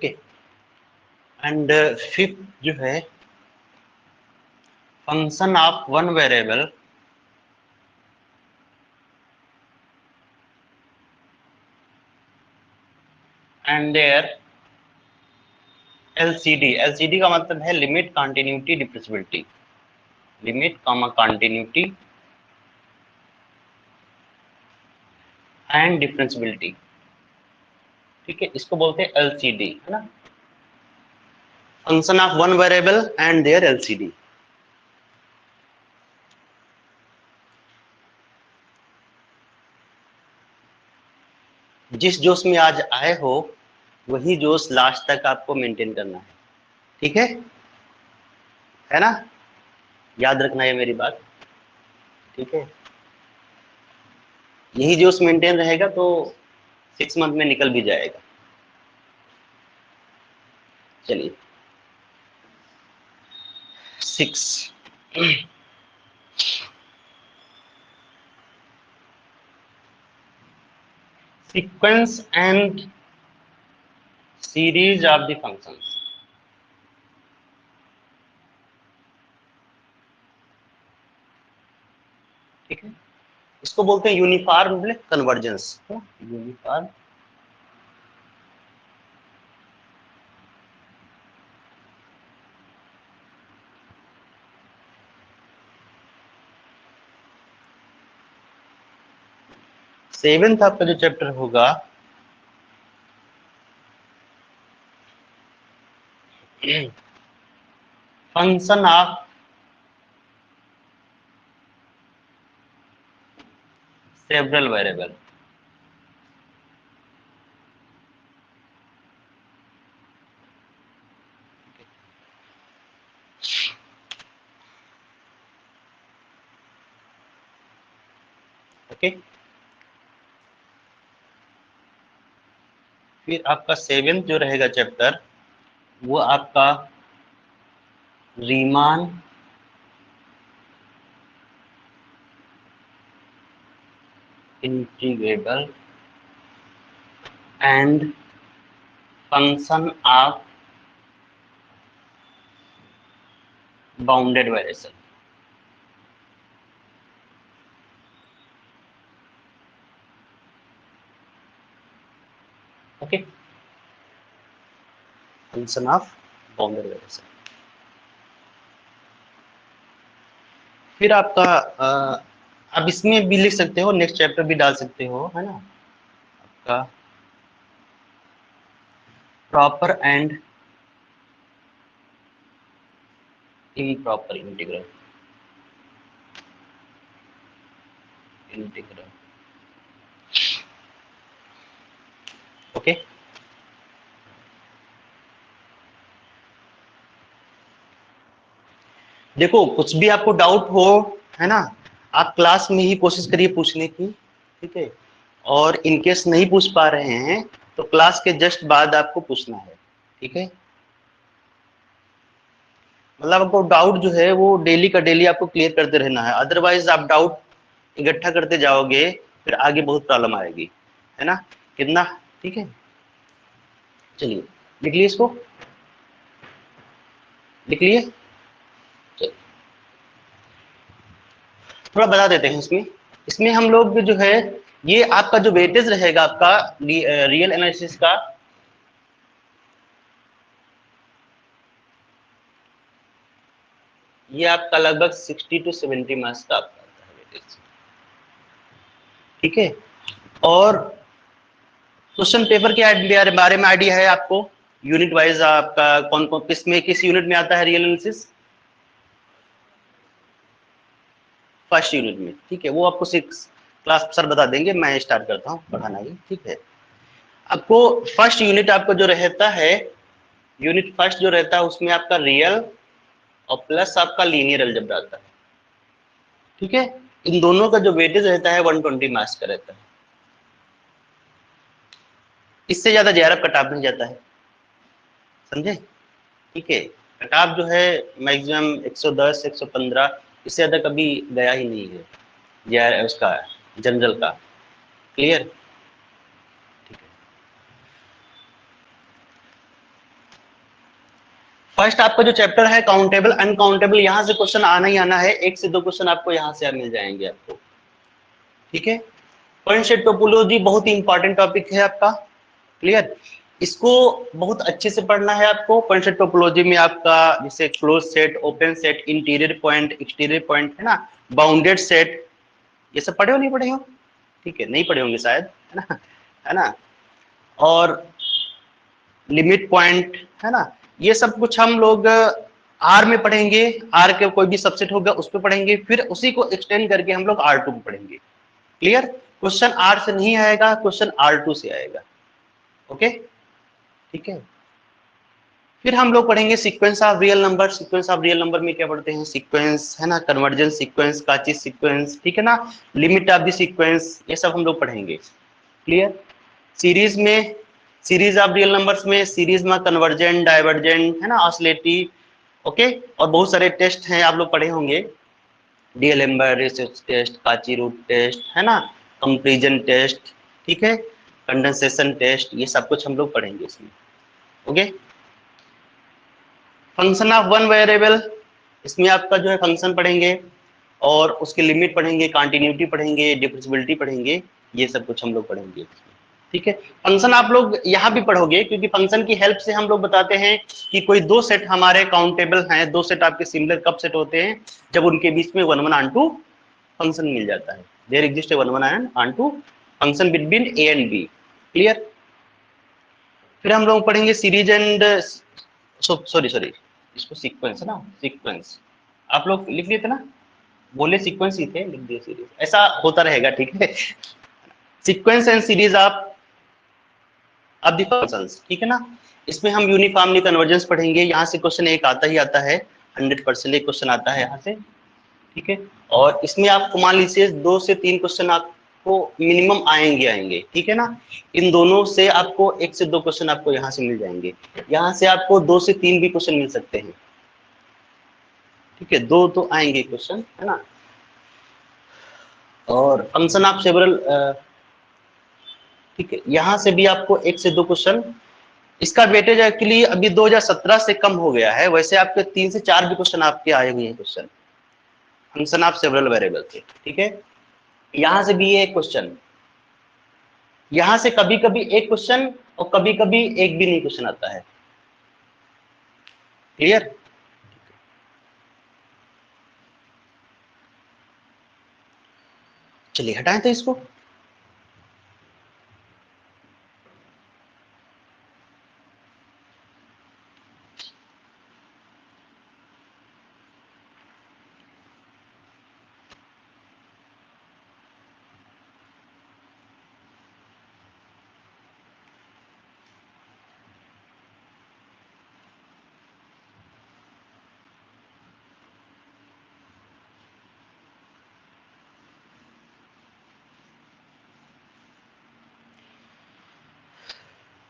Okay. And fifth जो है function of one variable and there LCD. LCD का मतलब है limit, continuity, differentiability. Limit comma continuity and differentiability, ठीक है, इसको बोलते हैं एलसीडी, है ना। Function of one variable and there LCD. जिस जोश में आज आए हो वही जोश लास्ट तक आपको मेंटेन करना है, ठीक है ना। याद रखना है मेरी बात, ठीक है। यही जोश मेंटेन रहेगा तो 6 मंथ में निकल भी जाएगा। चलिए 6, sequence and series of the functions। ठीक है, इसको बोलते हैं यूनिफॉर्म कन्वर्जेंस। यूनिफॉर्म सेवेंथ आपका जो चैप्टर होगा function of several variable. Okay, फिर आपका सेवेंथ जो रहेगा चैप्टर वो आपका Riemann integrable and function of bounded variation. Okay, function of bounded variation. फिर आपका आप इसमें भी लिख सकते हो, नेक्स्ट चैप्टर भी डाल सकते हो, है ना। आपका proper and improper integral. Okay, देखो कुछ भी आपको डाउट हो, है ना, आप क्लास में ही कोशिश करिए पूछने की, ठीक है। और इनकेस नहीं पूछ पा रहे हैं तो क्लास के जस्ट बाद आपको पूछना है, ठीक है। मतलब आपको डाउट जो है वो डेली का डेली आपको क्लियर करते रहना है, अदरवाइज आप डाउट इकट्ठा करते जाओगे फिर आगे बहुत प्रॉब्लम आएगी, है ना। कितना, ठीक है। चलिए लिख लिए, इसको लिख लिए। चलिए थोड़ा बता देते हैं इसमें। इसमें हम लोग जो है ये आपका जो वेटेज रहेगा आपका रियल एनालिसिस का, ये आपका लगभग 60 to 70 मार्क्स का आपका आता है वेटेज, ठीक है। और क्वेश्चन पेपर के बारे में आइडिया है आपको, यूनिट वाइज आपका कौन कौन किस यूनिट में आता है रियल एनालिसिस, फर्स्ट यूनिट में, ठीक है। वो आपको 6 क्लास सर बता देंगे, मैं स्टार्ट करता हूँ पढ़ाना ही, ठीक है। आपको फर्स्ट यूनिट आपको जो रहता है, यूनिट फर्स्ट जो रहता है उसमें आपका रियल और प्लस आपका लीनियर अलजेब्रा आता है, ठीक है। इन दोनों का जो वेटेज रहता है 120 मार्क्स का रहता है, इससे ज्यादा जेआरएफ कट-ऑफ नहीं जाता है, समझे, ठीक है। कट-ऑफ जो है मैक्सिमम 110 115, इससे ज्यादा कभी गया ही नहीं है जेआरएफ उसका, जनरल का, क्लियर, ठीक है। फर्स्ट आपका जो चैप्टर है काउंटेबल अनकाउंटेबल, यहां से क्वेश्चन आना ही आना है, 1 से 2 क्वेश्चन आपको यहां से मिल जाएंगे आपको, ठीक है। पॉइंट सेट टोपोलॉजी बहुत ही इंपॉर्टेंट टॉपिक है आपका, क्लियर। इसको बहुत अच्छे से पढ़ना है आपको। पॉइंट सेट टोपोलॉजी में आपका जैसे close set, open set, interior point, exterior point, है ना, बाउंडेड सेट, ये सब पढ़े हो नहीं पढ़े हो? ठीक है, नहीं पढ़े होंगे शायद, है ना, है ना। और लिमिट पॉइंट, है ना, ये सब कुछ हम लोग आर में पढ़ेंगे। आर के कोई भी सबसेट होगा उस पर पढ़ेंगे, फिर उसी को एक्सटेंड करके हम लोग R2 में पढ़ेंगे, क्लियर। क्वेश्चन R से नहीं आएगा, क्वेश्चन R2 से आएगा, ओके, ठीक है। फिर हम लोग पढ़ेंगे sequence of real number. Sequence of real number में क्या पढ़ते हैं? सीक्वेंस, है ना, कन्वर्जेंस सीक्वेंस, काची सीक्वेंस, ठीक है ना, लिमिट ऑफ द सीक्वेंस, ये सब हम लोग पढ़ेंगे, क्लियर। सीरीज में, सीरीज ऑफ रियल नंबर्स में, सीरीज में कन्वर्जेंट, डाइवर्जेंट, है ना, ऑसिलेटरी, ओके। और बहुत सारे टेस्ट हैं, आप लोग पढ़े होंगे, डीएलएम्बर टेस्ट, काची रूट टेस्ट, है ना, कंपैरिजन टेस्ट, ठीक है, कंडेंसेशन टेस्ट, ये सब कुछ हम लोग पढ़ेंगे इसमें, okay. Function of one variable, इसमें आपका जो है फंक्शन पढ़ेंगे और उसकी लिमिट पढ़ेंगे, कंटिन्यूटी पढ़ेंगे, डिफरेंशिएबिलिटी पढ़ेंगे, ये सब कुछ हम लोग पढ़ेंगे, ठीक है। फंक्शन आप लोग यहाँ भी पढ़ोगे, क्योंकि फंक्शन की हेल्प से हम लोग बताते हैं कि कोई दो सेट हमारे काउंटेबल हैं, दो सेट आपके सिमिलर कब सेट होते हैं? जब उनके बीच में 1 1 ऑन 2 फंक्शन मिल जाता है। There exist 1 1 on 2 function between A and B, clear. फिर हम लोग पढ़ेंगे सीरीज एंड, सॉरी इसको सीक्वेंस है ना, सीक्वेंस आप लोग लिख लिए थे ना, बोले सीक्वेंस ही थे, लिख दिए सीरीज, ऐसा होता रहेगा, ठीक है। सीक्वेंस एंड सीरीज आप अब दी फंक्शंस, ठीक है ना। इसमें हम यूनिफॉर्मली कन्वर्जेंस पढ़ेंगे, यहाँ से क्वेश्चन एक आता ही आता है, 100% एक क्वेश्चन आता है यहाँ से, ठीक है। और इसमें आपको मान लीजिए 2 से 3 क्वेश्चन आपको मिनिमम आएंगे, ठीक है ना। इन दोनों से आपको 1 से 2 क्वेश्चन आपको यहाँ से मिल जाएंगे, यहाँ से आपको 2 से 3 भी क्वेश्चन मिल सकते हैं, ठीक है, 2 तो आएंगे क्वेश्चन, है ना। और फंक्शन ऑफ सेवरल, ठीक है, यहाँ से भी आपको 1 से 2 क्वेश्चन। इसका वेटेज एक्चुअली अभी 2017 से कम हो गया है, वैसे आपके 3 से 4 भी क्वेश्चन आपके आए हुए हैं question function of several variable से, ठीक है। यहाँ से भी एक क्वेश्चन, यहाँ से कभी कभी एक क्वेश्चन और कभी कभी एक भी नहीं क्वेश्चन आता है, क्लियर। चलिए हटाएं तो इसको।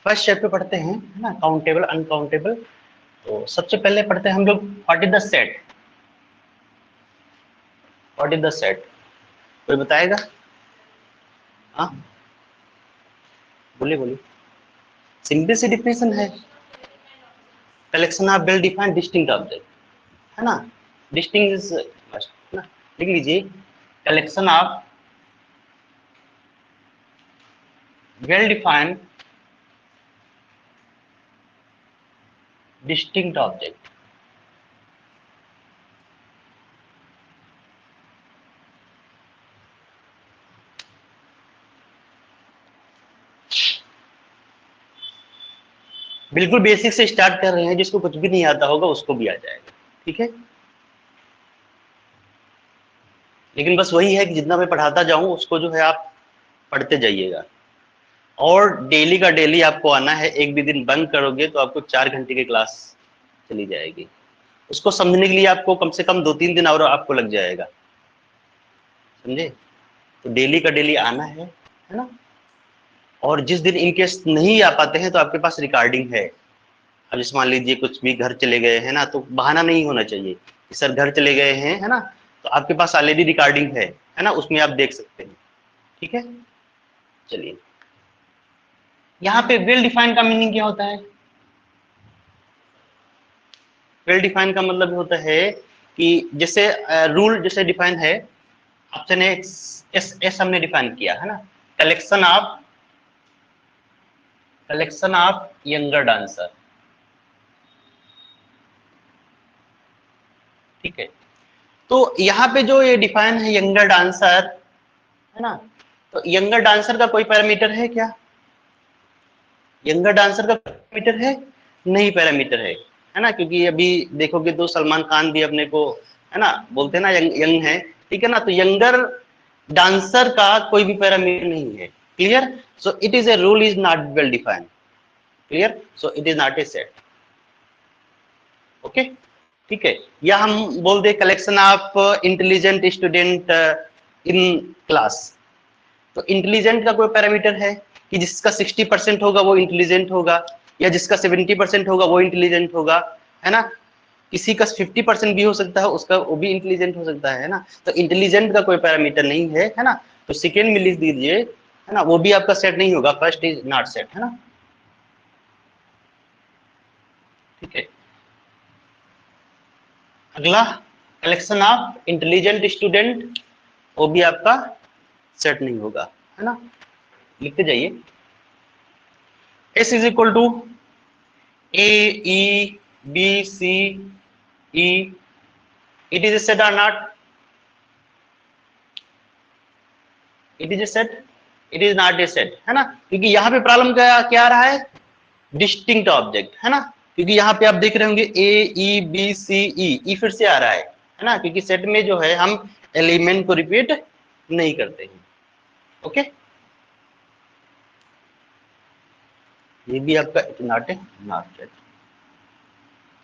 फर्स्ट चैप्टर पढ़ते हैं, है ना, काउंटेबल अनकाउंटेबल। तो सबसे पहले पढ़ते हैं हम लोग what is the set. What is the set, कोई बताएगा? हाँ बोलिए बोलिए। सिंपल सी डिफिनेशन है, collection of well defined distinct object, है ना, डिस्टिंक्ट इज मस्ट, ना, लिख लीजिए, collection of well defined distinct object. बिल्कुल बेसिक से स्टार्ट कर रहे हैं, जिसको कुछ भी नहीं आता होगा उसको भी आ जाएगा, ठीक है। लेकिन बस वही है कि जितना मैं पढ़ाता जाऊं उसको जो है आप पढ़ते जाइएगा, और डेली का डेली आपको आना है। एक भी दिन बंद करोगे तो आपको 4 घंटे की क्लास चली जाएगी, उसको समझने के लिए आपको कम से कम 2-3 दिन और आपको लग जाएगा, समझे। तो डेली का डेली आना है ना। और जिस दिन इनकेस नहीं आ पाते हैं तो आपके पास रिकॉर्डिंग है। अब जैसे मान लीजिए कुछ भी घर चले गए हैं ना, तो बहाना नहीं होना चाहिए कि सर घर चले गए हैं, है ना, तो आपके पास ऑलरेडी रिकॉर्डिंग है ना, उसमें आप देख सकते हैं, ठीक है। चलिए, यहाँ पे वेल डिफाइंड का मीनिंग क्या होता है? वेल डिफाइन का मतलब होता है कि जैसे रूल जैसे डिफाइन है, ऑप्शन ए एस एस हमने डिफाइन किया है ना, कलेक्शन ऑफ यंगर डांसर, ठीक है। तो यहाँ पे जो ये डिफाइन है यंगर डांसर, है ना, तो यंगर डांसर का कोई पैरामीटर है क्या? यंगर डांसर का पैरामीटर है? नहीं पैरामीटर है ना, क्योंकि अभी देखोगे तो सलमान खान भी अपने को, है ना, बोलते हैं ना यंग है, ठीक है ना, तो यंगर डांसर का कोई भी पैरामीटर नहीं है। Clear? So it is a rule is not well defined. Clear? So it is not a set. Okay, ठीक है। या हम बोल दे collection of intelligent student in class, तो इंटेलिजेंट का कोई पैरामीटर है कि जिसका 60% होगा वो इंटेलिजेंट होगा, या जिसका 70% होगा वो इंटेलिजेंट होगा, है ना, किसी का 50% भी हो सकता है, उसका वो भी इंटेलिजेंट हो सकता है ना, तो इंटेलिजेंट का कोई पैरामीटर नहीं है ना, तो सेकेंड में लिख दीजिए, है ना, वो भी आपका सेट नहीं होगा, फर्स्ट इज नॉट सेट, है ना, ठीक है। अगला कलेक्शन ऑफ इंटेलिजेंट स्टूडेंट, वो भी आपका सेट नहीं होगा, है ना, लिखते जाइए। S is equal to A E B C E, it is a set or not? It is a set, it is not a set, है ना, क्योंकि यहाँ पे प्रॉब्लम क्या क्या आ रहा है, डिस्टिंक्ट ऑब्जेक्ट, है ना, क्योंकि यहाँ पे आप देख रहे होंगे ए ई बी सी ई फिर से आ रहा है ना, क्योंकि सेट में जो है हम एलिमेंट को रिपीट नहीं करते हैं। ओके, ये भी आपका नॉट ए नॉट सेट।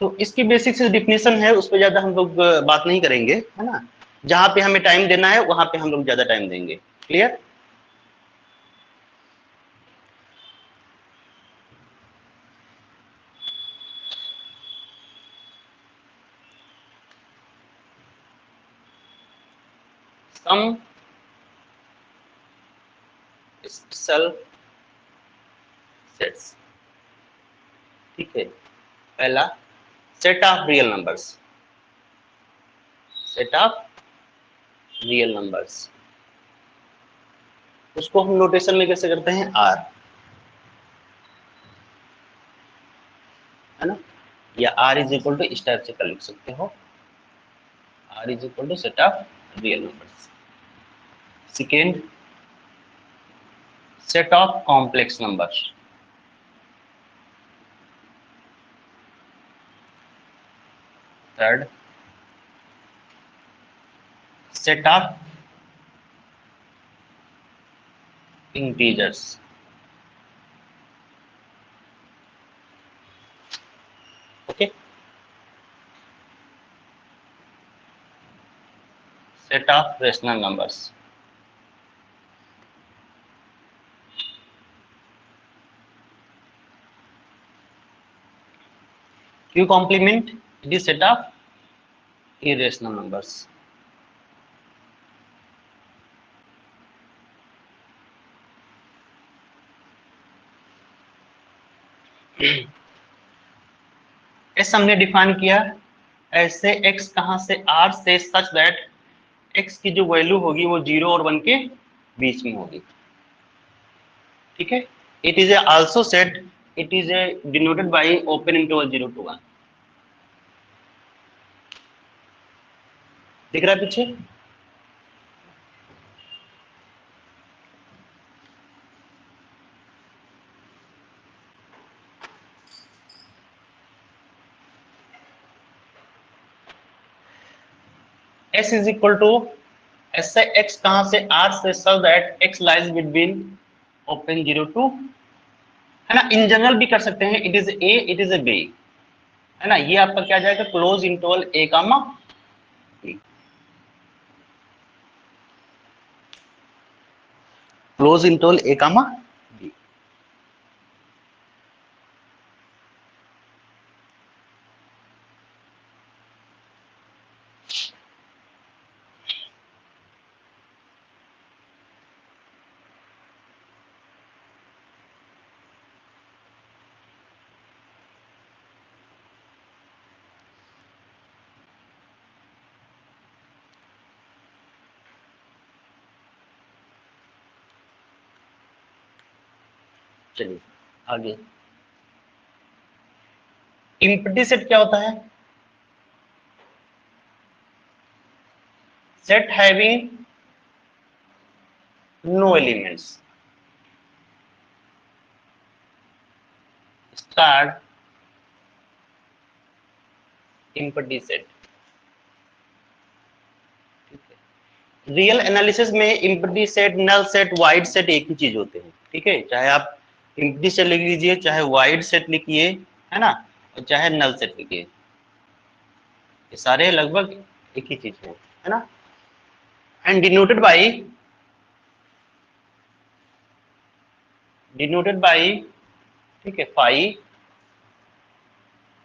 तो इसकी बेसिक से डिफिनेशन है, उस पर ज्यादा हम लोग बात नहीं करेंगे, है ना, जहां पे हमें टाइम देना है वहां पे हम लोग ज्यादा टाइम देंगे। क्लियर? सम सेल्फ सेट्स, ठीक है। पहला set of real numbers, set of real numbers, उसको हम नोटेशन में कैसे करते हैं, आर, है ना, या आर इज इक्वल टू इस टाइप से कर लिख सकते हो, R is equal to set of real numbers. Second set of complex numbers, third set of integers, okay, set of rational numbers, Q complement it is set of irrational numbers. S हमने define किया, ऐसे x कहां से are से such that x की जो value होगी वो 0 और 1 के बीच में होगी, ठीक है। It is A also set, it is A denoted by open interval 0 to 1, दिख रहा है पीछे? एस इज इक्वल टू ऐसे एक्स कहां से आर से such that x lies between open 0 to, है ना, इन जनरल भी कर सकते हैं, it is a it is a B, है ना, ये आपका क्या जाएगा, close interval A comma B, close interval A comma B. चलिए आगे, एम्प्टी सेट क्या होता है? Set having no elements, start empty set. Real analysis में empty set, null set, void set एक ही चीज होते हैं, ठीक है। चाहे आप एम्प्टी सेट लिख लीजिए, चाहे वाइड सेट लिखिए, है ना, और चाहे नल सेट लिखिए, ये सारे लगभग एक ही चीज है ना। एंड डिनोटेड बाई, ठीक है, फाई,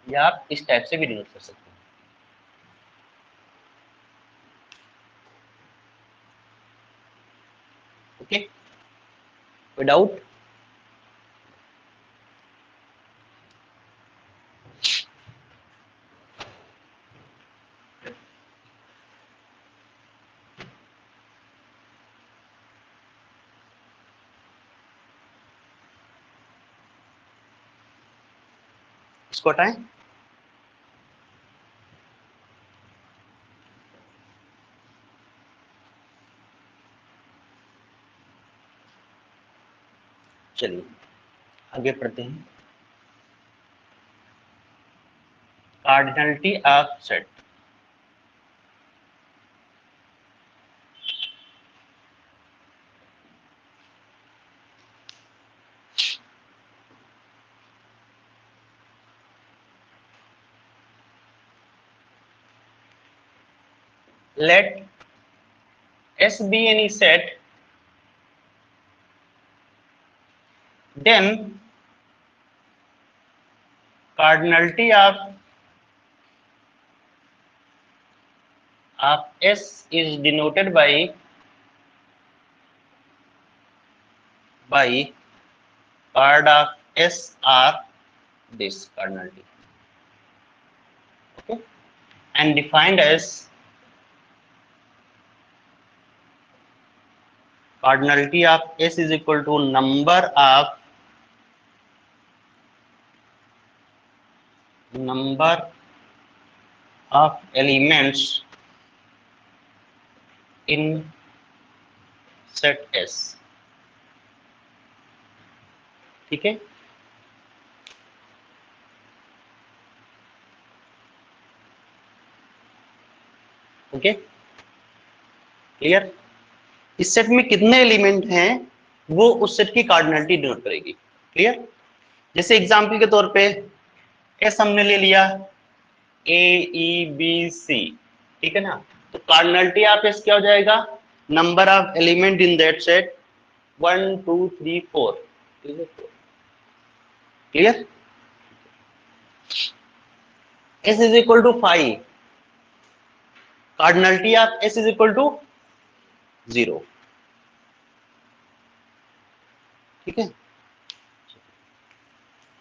या आप इस टाइप से भी डिनोट कर सकते हैं। ओके, कोई डाउट? इसको हटाएं। चलिए आगे पढ़ते हैं। Cardinality of set, let S be any set, then cardinality of S is denoted by card of S or this cardinality, okay, and defined as cardinality of S is equal to number of elements in set S, ठीक है। Okay, clear. इस set में कितने element हैं वो उस set की cardinality denote करेगी, क्लियर। जैसे एग्जांपल के तौर पे एस हमने ले लिया, ए ई बी सी, ठीक है ना, तो कार्डिनलिटी ऑफ एस क्या हो जाएगा? Number of element in that set 1 2 3 4, clear. S is equal to 5, cardinality of S is equal to 0, ठीक है।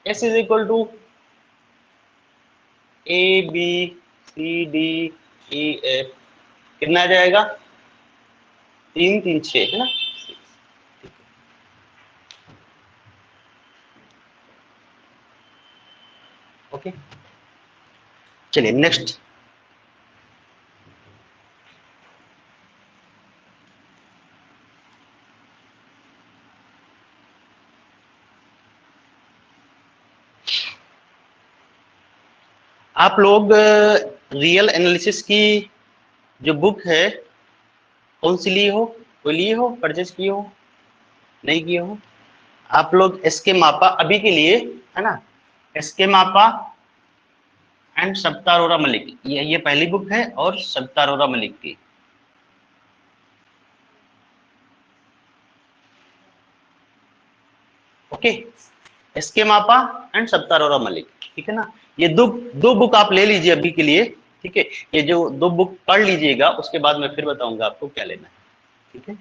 S is equal to A B C D E F, कितना आ जाएगा? 3 3 6, है ना। ओके, चलिए नेक्स्ट। आप लोग रियल एनालिसिस की जो बुक है कौन सी लिए हो? कोई लिए हो, परचेज किए हो, नहीं किए हो? आप लोग एसके मापा अभी के लिए, है ना, एसके मापा एंड सविता अरोरा मलिक, ये पहली बुक है, और सविता अरोरा मलिक की। ओके, एसके मापा एंड सविता अरोरा मलिक, ठीक है ना। ये दो बुक आप ले लीजिए अभी के लिए, ठीक है। ये जो 2 बुक पढ़ लीजिएगा, उसके बाद मैं फिर बताऊंगा आपको क्या लेना है, ठीक है।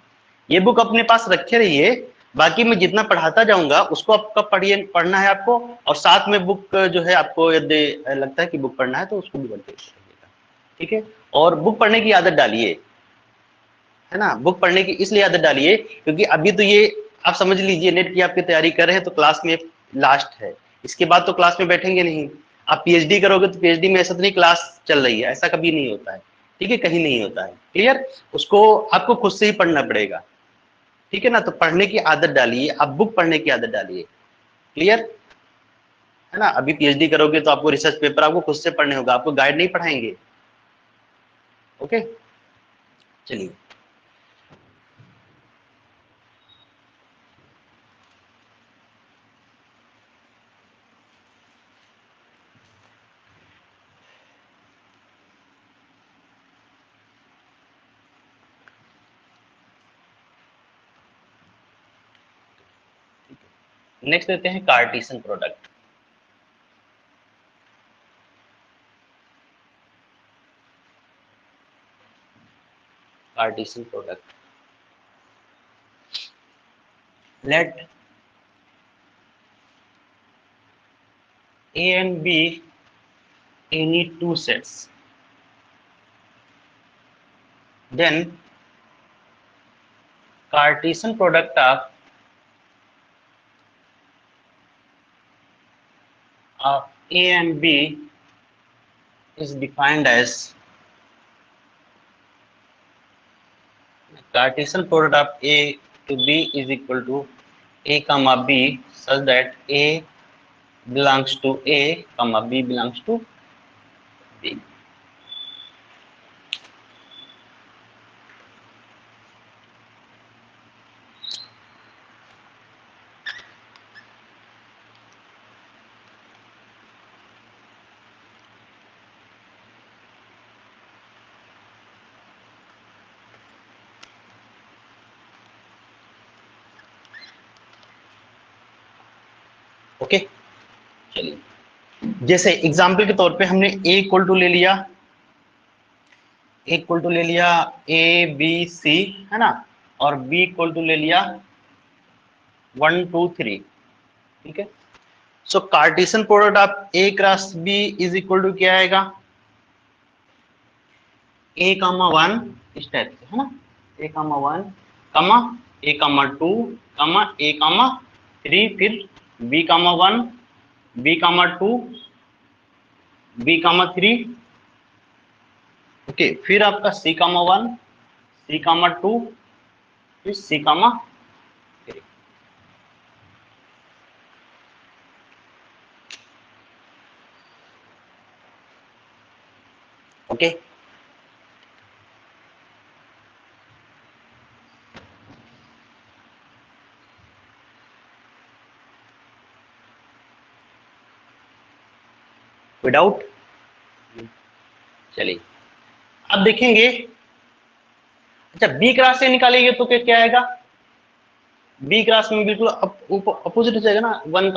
ये बुक अपने पास रखे रहिए, बाकी मैं जितना पढ़ाता जाऊंगा उसको आपका पढ़ना है आपको, और साथ में बुक जो है आपको यदि लगता है कि बुक पढ़ना है तो उसको भी पढ़ते रहिएगा, ठीक है। और बुक पढ़ने की आदत डालिए, है ना, बुक पढ़ने की इसलिए आदत डालिए क्योंकि अभी तो ये आप समझ लीजिए नेट की आपकी तैयारी कर रहे हैं तो क्लास में लास्ट है, इसके बाद तो क्लास में बैठेंगे नहीं। आप पीएचडी करोगे तो पीएचडी में ऐसा तो नहीं क्लास चल रही है, ऐसा कभी नहीं होता है, ठीक है, कहीं नहीं होता है, क्लियर। उसको आपको खुद से ही पढ़ना पड़ेगा, ठीक है ना। तो पढ़ने की आदत डालिए, आप बुक पढ़ने की आदत डालिए, क्लियर है ना। अभी पीएचडी करोगे तो आपको रिसर्च पेपर आपको खुद से पढ़ने होगा, आपको गाइड नहीं पढ़ाएंगे, ओके। चलिए नेक्स्ट लेते हैं Cartesian product. Cartesian product, let A and B any two sets, then Cartesian product of A and B is defined as Cartesian product of A to B is equal to A comma B such that A belongs to A comma B belongs to B. Okay चलिए, जैसे example के तौर पे हमने A equal to ले लिया, A equal to ले लिया A B C है ना, और B इक्वल टू ले लिया 1 2 3, ठीक है। So Cartesian product of A cross B is equal to क्या आएगा, A कामा 1 इस टाइप से है ना, A comma 1 comma A comma 2 comma A कामा 3, फिर B कामा 1 B कामा 2 B कामा 3, ओके, फिर आपका C कामा 1 C कामा 2 फिर C कामा 3। ओके विदाउट, चलिए अब देखेंगे। अच्छा बी क्रॉस से निकालेंगे तो क्या क्या आएगा, बी क्रॉस में बिल्कुल अपोजिट हो जाएगा ना, 1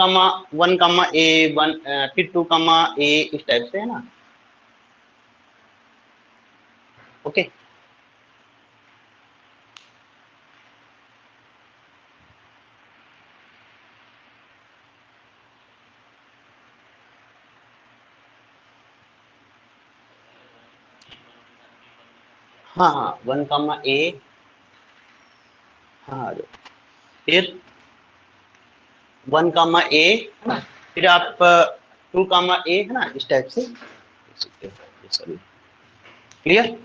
कामा ए 1 फिर 2 कामा ए इस टाइप से है ना, ओके। हाँ हाँ 1 कामा ए, हाँ फिर 1 कामा ए है ना, फिर आप 2 कामा ए है ना, इस टाइप से, सॉरी, क्लियर।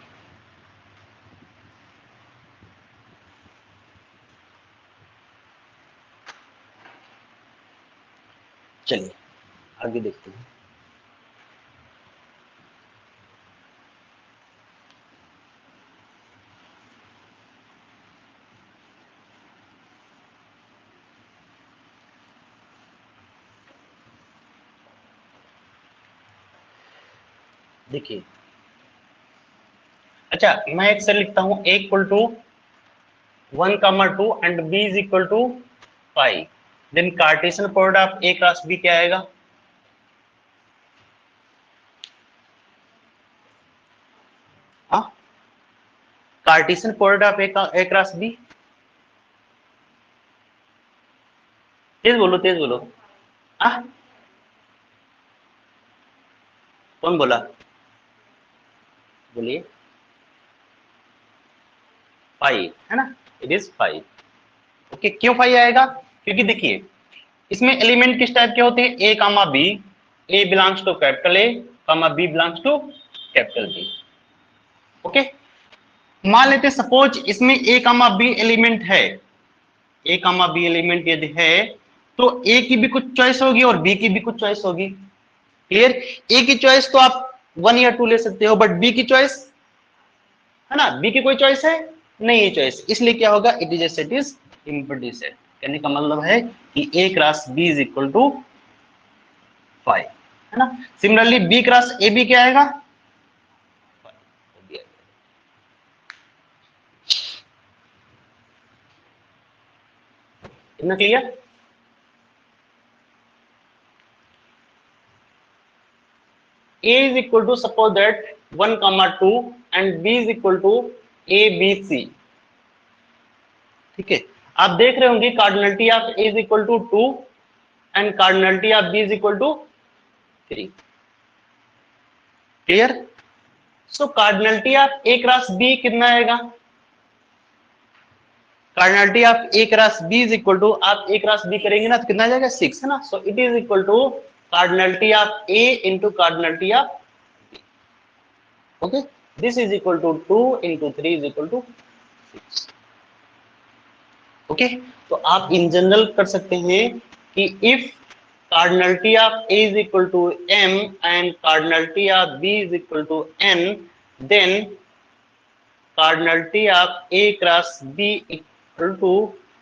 चलिए आगे देखते हैं। देखिए अच्छा मैं एक से लिखता हूं, A equal to 1 comma 2 and B is equal to 5, then Cartesian product of A cross B क्या आएगा, हाँ Cartesian product of A cross B, तेज बोलो तेज बोलो, हाँ कौन बोला, बोलिए, 5 है ना, इट इज 5, ओके, क्यों 5 आएगा? क्योंकि देखिए इसमें एलिमेंट किस टाइप के होते हैं, A comma B, A belongs to capital A comma B belongs to capital B. Okay, मान लेते हैं सपोज इसमें ए कामा बी एलिमेंट है, ए कामा बी एलिमेंट यदि है तो ए की भी कुछ चॉइस होगी और बी की भी कुछ चॉइस होगी। क्लियर? ए की चॉइस तो आप 1 या 2 ले सकते हो, बट बी की चॉइस है ना, बी की कोई चॉइस है नहीं है चॉइस, इसलिए क्या होगा, it is a set is empty set. कहने का मतलब है कि A cross B is equal to 5, है ना। Similarly B cross A B क्या आएगा, इतना clear? A is equal to suppose that 1, 2 and B is equal to A, B, C। ठीक है, आप देख रहे होंगे cardinality of A is equal to 2 and cardinality of B is equal to 3। Clear? So cardinality of A cross B कितना आएगा, cardinality of A cross B is equal to, आप A cross B करेंगे ना तो कितना आ जाएगा 6, है ना। So it is equal to cardinality of A into cardinality of, okay, this is equal to 2 into 3 is equal to 6। Okay, तो आप इन जनरल कर सकते हैं कि if cardinality of A is equal to M and cardinality of B is equal to N, then cardinality of A cross B equal to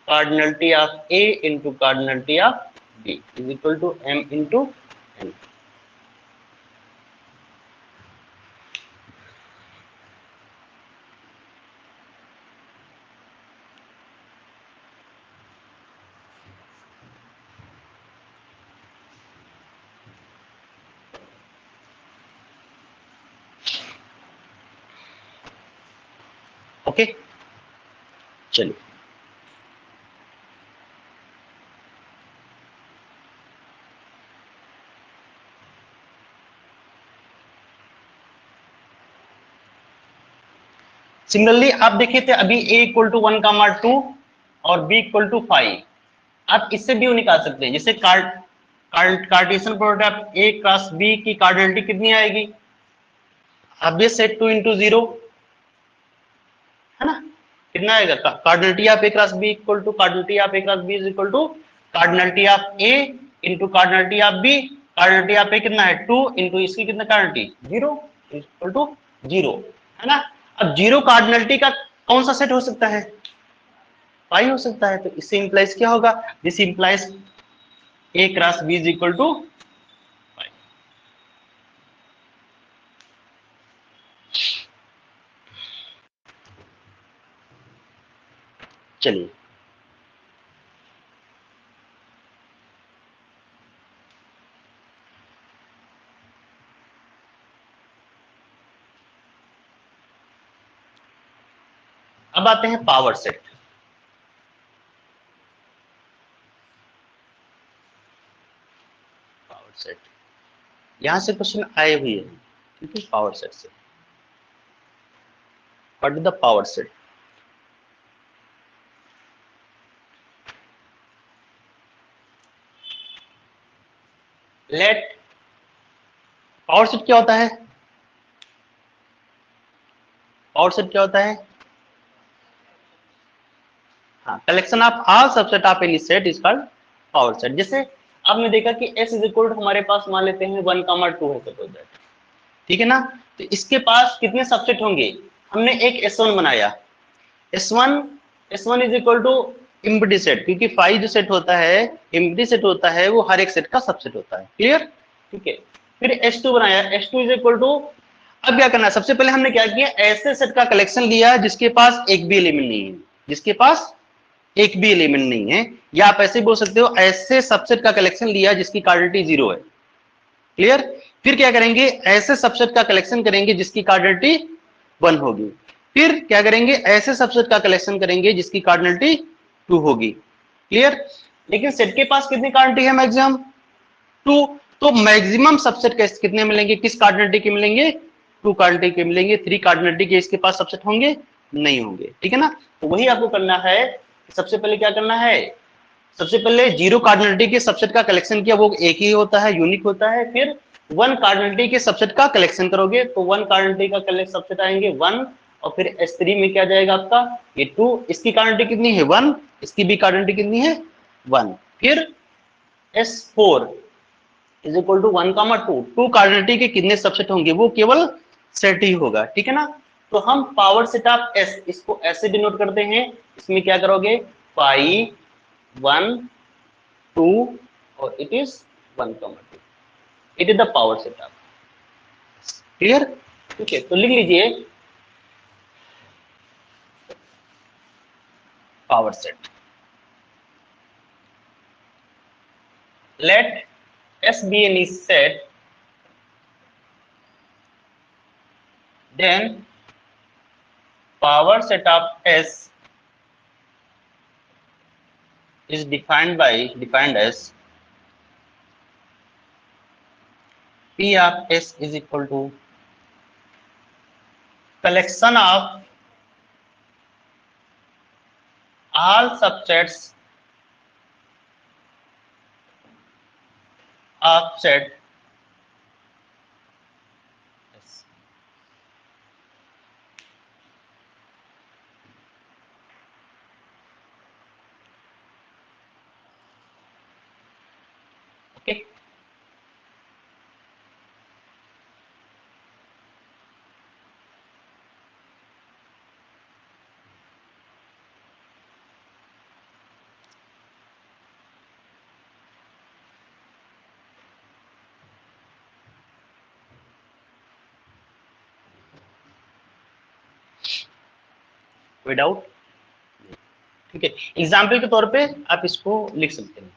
cardinality of A into cardinality of B is equal to M into N। Okay, चलिए similarly आप देखिए थे अभी a equal to 1, 2 और b equal to 5, आप इससे भी निकाल सकते हैं। जैसे Cartesian product a cross b की कार्डिनलिटी कितनी आएगी, अब ये सेट 2 इंटू 0, है ना, कितना आएगा, cardinality of a cross b equal to cardinality of a cross b is equal to cardinality of a into cardinality of b, cardinality of a कितना है 2 इंटू इसकी कितना कार्डिनलिटी 0 इक्वल टू 0, है ना। अब 0 कार्डिनलिटी का कौन सा सेट हो सकता है, 5 हो सकता है, तो इससे इंप्लाइज क्या होगा, this implies a cross b is equal to 5। चलिए अब आते हैं पावर सेट। पावर सेट यहां से क्वेश्चन आए हुए हैं, ठीक है, पावर सेट से। What is the power set? Let power set क्या होता है, पावर सेट क्या होता है, हाँ, collection of all subset of any set is called power set. जैसे आपने देखा कि S इज इक्वल टू हमारे पास मान लेते हैं 1, 2 है सपोज दैट, ठीक है ना, तो इसके पास कितने सबसेट होंगे, हमने एक S1 बनाया, S1 is equal to empty set, क्योंकि 5 जो सेट होता है एम्प्टी सेट होता है वो हर एक सेट का सबसेट होता है। क्लियर? ठीक है, फिर S2 बनाया, S2 इज इक्वल टू, अब क्या करना है, सबसे पहले हमने क्या किया, ऐसे सेट का कलेक्शन लिया जिसके पास एक भी एलिमेंट नहीं है, जिसके पास एक भी एलिमेंट नहीं है, या आप ऐसे बोल सकते हो ऐसे सबसेट का कलेक्शन लिया जिसकी कार्डिनलिटी 0 है। क्लियर? फिर क्या करेंगे, ऐसे सबसेट का कलेक्शन करेंगे जिसकी कार्डिनलिटी 1 होगी, फिर क्या करेंगे, ऐसे सबसेट का कलेक्शन करेंगे जिसकी कार्डिनलिटी 2 होगी। क्लियर? लेकिन सेट के पास कितनी कार्डिनलिटी है, मैक्सिमम 2, तो मैक्सिमम सबसेट कितने मिलेंगे, किस कार्डिनलिटी के मिलेंगे, 2 कार्डिनलिटी के मिलेंगे, 3 कार्डिनलिटी के इसके पास सबसेट होंगे नहीं होंगे, ठीक है ना। तो वही आपको करना है सबसे पहले क्या करना है, सबसे पहले जीरो कार्डिनलिटी के सबसेट का कलेक्शन किया, वो एक ही होता है, यूनिक होता है। फिर वन कार्डिनलिटी के सबसेट का कलेक्शन करोगे तो वन कार्डिनलिटी का कलेक्ट सबसेट आएंगे 1, और फिर S3 में क्या जाएगा आपका ये 2। इसकी कार्डिनलिटी कितनी है 1, इसकी भी कार्डिनलिटी कितनी है 1। फिर S4 is equal to 1,2, 2 cardinality के कितने सबसेट होंगे, वो केवल सेट ही होगा, ठीक है ना। तो हम पावर सेट ऑफ S इसको ऐसे डिनोट करते हैं, इसमें क्या करोगे पाई 1 2 और it is 1,2, it is the power set of. Clear, ठीक है। तो लिख लीजिए power set, let S be any set, then power set of S is defined as P of S is equal to collection of all subsets of set S। Okay, कोई doubt, ठीक है। Example के तौर पे आप इसको लिख सकते हैं।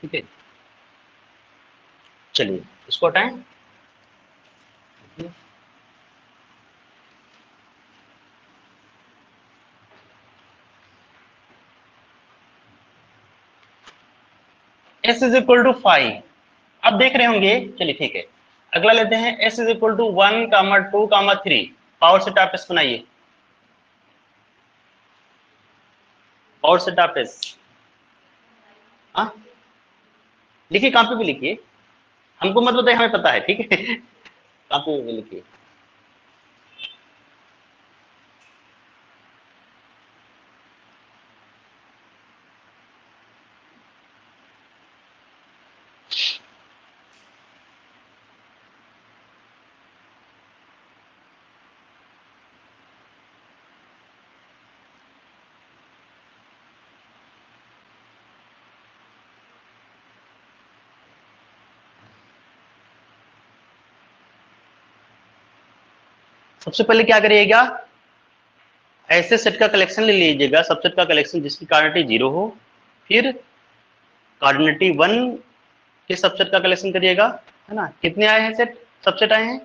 ठीक है, चलिए इसको हटाएं। S इज इक्वल टू 5, आप देख रहे होंगे, चलिए ठीक है। अगला लेते हैं S is equal to 1, 2, 3, power set of S बनाइए, पावर सेट ऑफ S। हाँ लिखिए, कॉपी पे लिखिए, हमको मत बताइए, हमें पता है, ठीक है। कॉपी पे लिखिए। सबसे पहले क्या करिएगा, ऐसे सेट का कलेक्शन ले लीजिएगा, सबसेट का कलेक्शन जिसकी कार्डिनलिटी 0 हो। फिर कार्डिनलिटी 1 के सबसेट का कलेक्शन करिएगा, है ना। कितने आए हैं सेट, सबसेट आए हैं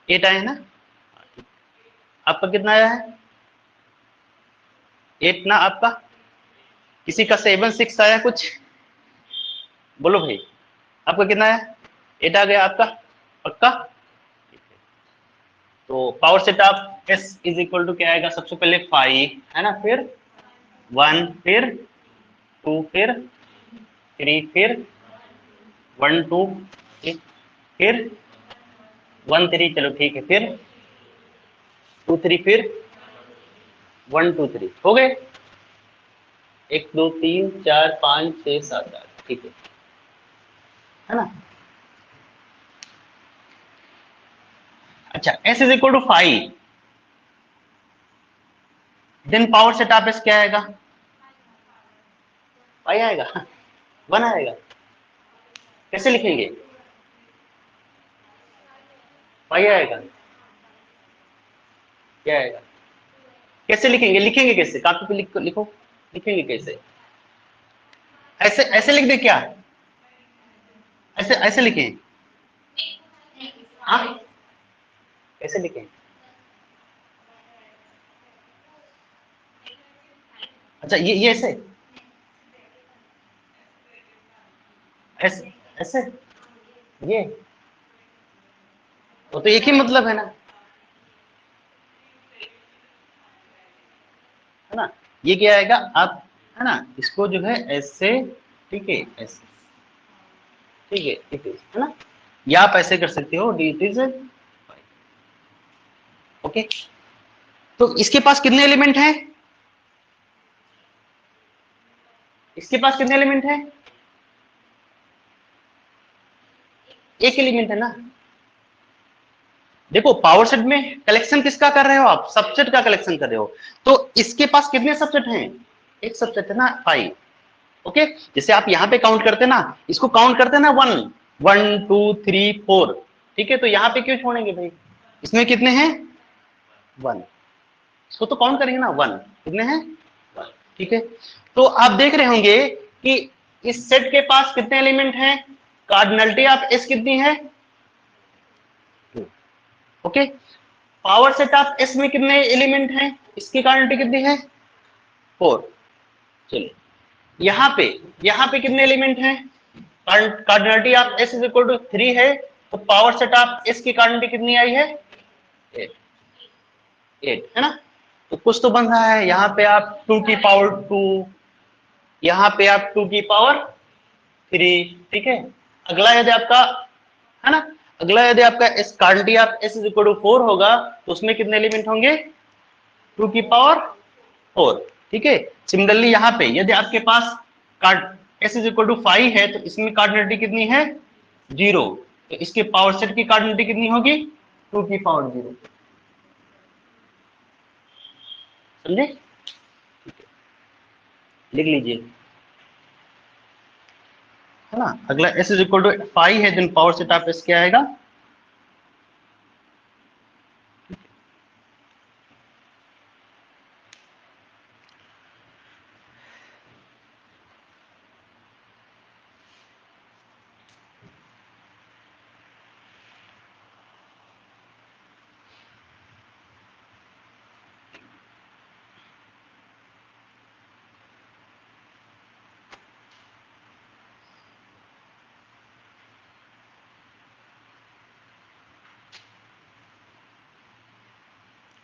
8 आए हैं ना। आपका कितना आया है 8 ना आपका, किसी का 7 6 आया कुछ, बोलो भाई आपका कितना आया 8 आ गया आपका, पक्का। तो power set of S is equal to क्या आएगा, सबसे पहले 5 है ना, फिर 1, फिर 2, फिर 3, फिर 1 2, फिर 1 3, चलो ठीक है, फिर 2 3, फिर 1 2 3, हो गए 1 2 3 4 5 6 7 8, ठीक है ना। अच्छा S is equal to 5, then power set of S क्या आएगा, 5 आएगा 1 आएगा, कैसे लिखेंगे 5 आएगा, क्या आएगा, कैसे लिखेंगे, लिखेंगे कैसे, कॉपी पे लिखो, लिखेंगे कैसे, ऐसे ऐसे लिख दे क्या, ऐसे ऐसे लिखें, हाँ कैसे लिखें, अच्छा ये ऐसे ऐसे ऐसे ये तो एक ही मतलब है ना, है ना। ये क्या आएगा आप, है ना, इसको जो है ऐसे, ठीक है ऐसे, ठीक है इट इज, है ना, या आप ऐसे कर सकते हो डी इट इज। ओके, तो इसके पास कितने एलिमेंट हैं, इसके पास कितने एलिमेंट हैं, एक एलिमेंट है ना। देखो पावर सेट में कलेक्शन किसका कर रहे हो आप, सबसेट का कलेक्शन कर रहे हो, तो इसके पास कितने सबसेट हैं, एक सबसेट है ना 5। ओके, जैसे आप यहाँ पे काउंट करते ना, इसको काउंट करते ना 1 1 2 3 4, ठीक है, तो यहाँ पे क्यों छोड़ेंगे भाई, इसमें कितने हैं 1, इसको तो काउंट करेंगे ना 1, कितने हैं 1, ठीक है। तो आप देख रहे होंगे कि इस सेट के पास कितने एलिमेंट हैं, कार्डिनलिटी ऑफ एस कितनी है 2। Okay, power set of S में कितने एलिमेंट हैं, इसकी कार्डिनलिटी कितनी है 4। चलिए यहाँ पे कितने एलिमेंट हैं, cardinality of S is equal to 3 है, तो पावर सेट ऑफ एस की कार्डिनलिटी कितनी आई है 8, 8 है ना। तो कुछ तो बन रहा है, यहाँ पे आप 2 की पावर 2, यहाँ पे आप 2 की पावर 3, ठीक है। अगला यदि आपका, है ना, अगला यदि आपका S cardinality of S is equal to 4 होगा, तो उसमें कितने एलिमेंट होंगे 2 की पावर 4, ठीक है। सिमिलरली यहाँ पे यदि आपके पास card S is equal to 5 है, तो इसमें कार्डिनलिटी कितनी है 0, तो इसके पावर सेट की कार्डिनलिटी कितनी होगी 2 की पावर 0, समझे, लिख लीजिए, है ना। अगला एस इज इक्वल टू 5 है, then power set of S क्या आएगा,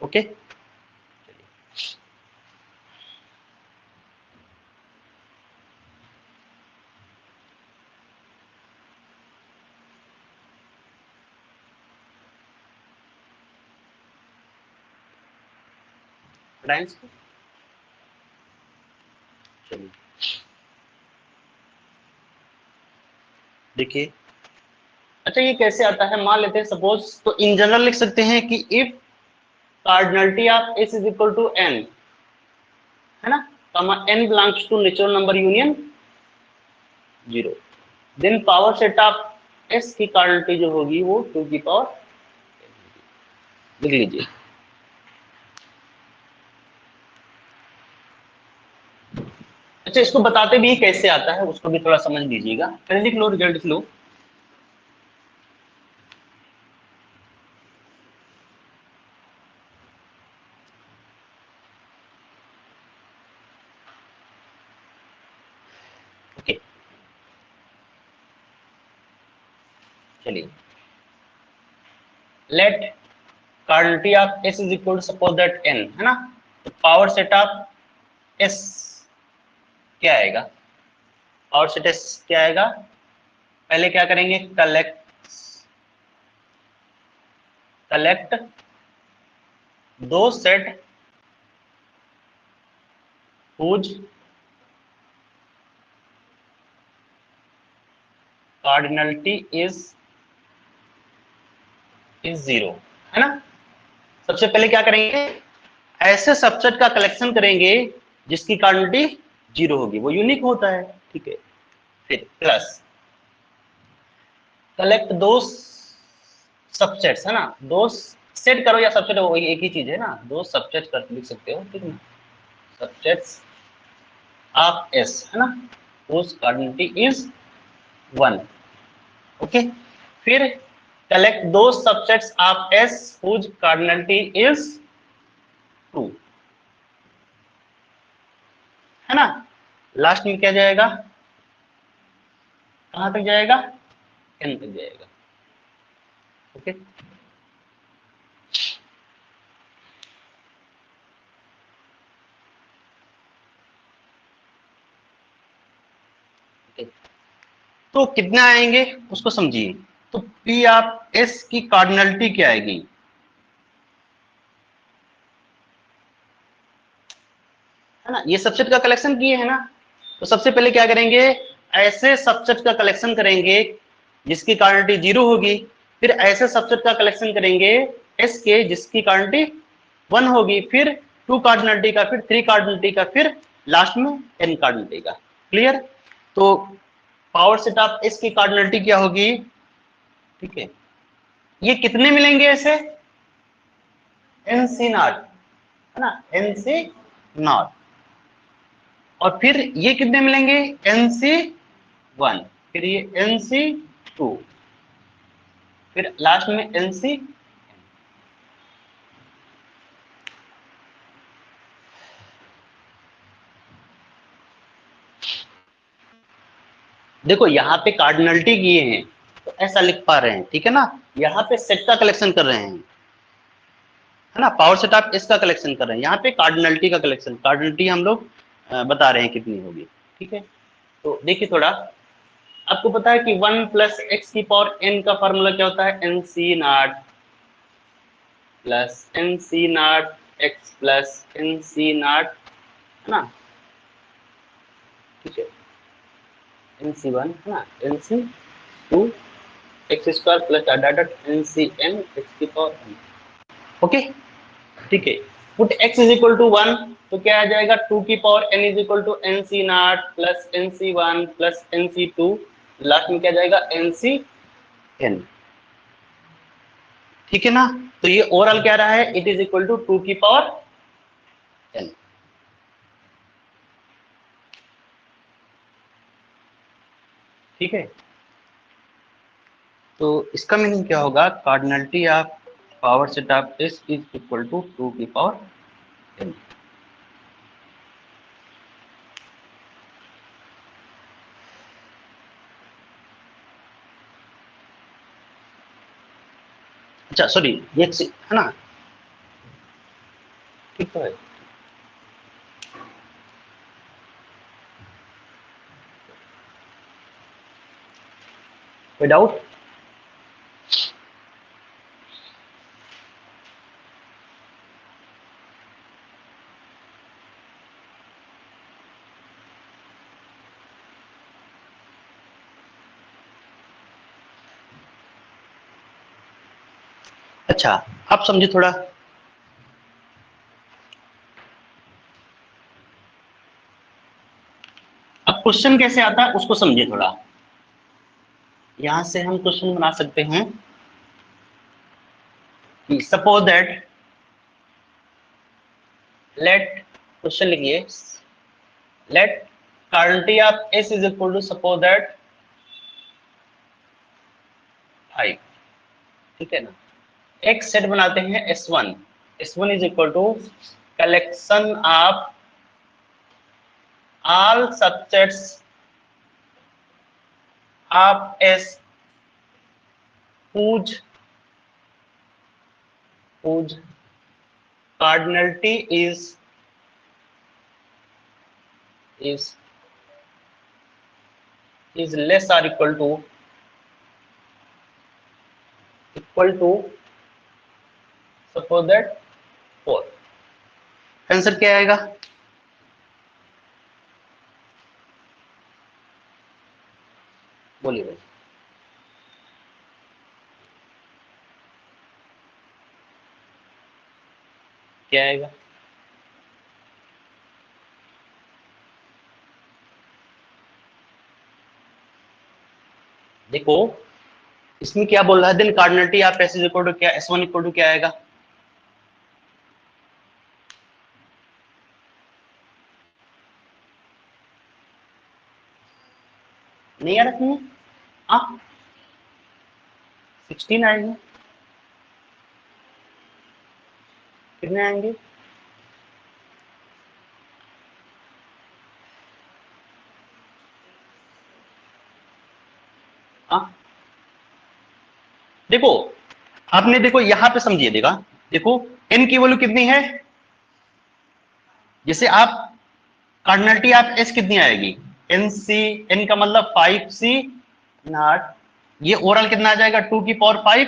ओके। डांस चलिए देखिए, अच्छा ये कैसे आता है, मान लेते हैं सपोज, तो इन जनरल लिख सकते हैं कि if cardinality of S is equal to N, है ना, comma N belongs to natural number union 0, then power set of S की कार्डिनलिटी जो होगी वो 2 की पावर, लिख लीजिए। अच्छा इसको बताते भी कैसे आता है, उसको भी थोड़ा समझ लीजिएगा, पहले लिख लो, रिजल्ट लिख लो। ओके चलिए, let cardinality of S is equal to suppose that N, है ना, तो पावर सेट ऑफ एस क्या आएगा, पावर सेट एस क्या आएगा, पहले क्या करेंगे, कलेक्ट कलेक्ट दो सेट whose cardinality is 0, है ना। सबसे पहले क्या करेंगे, ऐसे सबसेट का कलेक्शन करेंगे जिसकी कार्डिनलिटी 0 होगी, वो यूनिक होता है, ठीक है। फिर प्लस कलेक्ट दो सबसेट्स, है ना, दो सेट करो या सबसेट, वो एक ही चीज है ना, दो सबसेट कर लिख सकते हो, ठीक है, सबसेट्स ऑफ एस, है ना, whose कार्डिनलिटी इज 1, ओके। फिर कलेक्ट दो subsets of S whose cardinality is 2, है ना, लास्ट में क्या जाएगा, कहां तक जाएगा, n तक जाएगा। ओके तो कितने आएंगे उसको समझिए। तो पी आप एस की कार्डिनलिटी क्या आएगी, है ना, ये सबसेट का कलेक्शन किए है ना। तो सबसे पहले क्या करेंगे, ऐसे सबसेट का कलेक्शन करेंगे जिसकी कार्डिनलिटी 0 होगी, फिर ऐसे सबसेट का कलेक्शन करेंगे एस के जिसकी कार्डिनलिटी 1 होगी, फिर 2 कार्डिनलिटी का, फिर 3 कार्डिनलिटी का, फिर लास्ट में n कार्डिनलिटी का। क्लियर। तो पावर सेट ऑफ एस की कार्डिनलिटी क्या होगी, ठीक है, ये कितने मिलेंगे ऐसे, एन सी नॉट, है ना, एन सी नॉट, और फिर ये कितने मिलेंगे, एन सी 1, फिर ये एन सी 2, फिर लास्ट में एन सी। देखो यहाँ पे कार्डिनलिटी किए हैं तो ऐसा लिख पा रहे हैं, ठीक है ना, यहाँ पे सेट का कलेक्शन कर रहे हैं, है ना, पावर सेट आप इसका कलेक्शन कर रहे हैं, यहाँ पे कार्डिनलिटी का कलेक्शन, कार्डिनलिटी हम लोग बता रहे हैं कितनी होगी। ठीक है, तो देखिए थोड़ा, आपको पता है कि 1 प्लस एक्स की पावर n का फॉर्मूला क्या होता है, N C not plus N C not X plus N C not, है ना, ठीक है, एन सी 1, है ना, N C 2 X square plus dot dot N C N X की पावर n। ओके, ठीक है, put x is equal to 1, तो क्या आ जाएगा, 2 की power n is equal to N C not plus N C 1 plus N C 2, last में क्या जाएगा, एन सी n। ठीक है ना, तो ये ओवरऑल क्या रहा है, इट इज इक्वल टू 2 की पावर n। ठीक है, तो इसका मीनिंग क्या होगा, cardinality of power set of s is equal to 2 की पावर n। अच्छा सॉरी, ये है ना, ठीक तो है, कोई डाउट। अच्छा आप समझे थोड़ा, अब क्वेश्चन कैसे आता है उसको समझिए थोड़ा। यहां से हम क्वेश्चन बना सकते हैं कि सपोज दैट, लेट, क्वेश्चन लिखिए, let cardinality of S is equal to suppose that 5। ठीक है ना, एक सेट बनाते हैं S1, S1 is equal to collection of all subsets of S whose cardinality is less or equal to suppose that 4। Answer क्या आएगा, बोलिए भाई, क्या आएगा। देखो इसमें क्या बोल रहा है, then cardinality of S is equal to क्या, S1 इक्वल टू क्या आएगा, नहीं आ रहा तुम्हें, हाँ 16 आएंगे, कितने आएंगे, देखो आपने, देखो यहां पे समझिए, देखो n की वैल्यू कितनी है, जैसे आप कार्डिनलिटी आप s कितनी आएगी, n c, n का मतलब 5c नॉट, ये ओवरऑल कितना आ जाएगा 2 की पावर 5,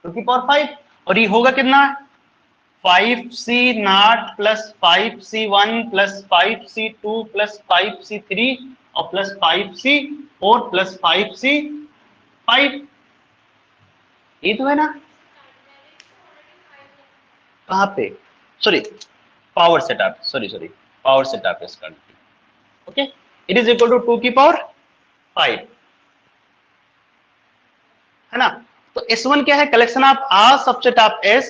2 की पावर 5, और ये होगा कितना 5c not plus 5c1 plus 5c2 plus 5c3 और प्लस 5c4 प्लस 5c5, ये तो है ना, कहां पे, sorry power setup, sorry power setup इसका, okay, it is equal to 2 की पावर 5, है ना। तो S1 क्या है, collection of all subset of S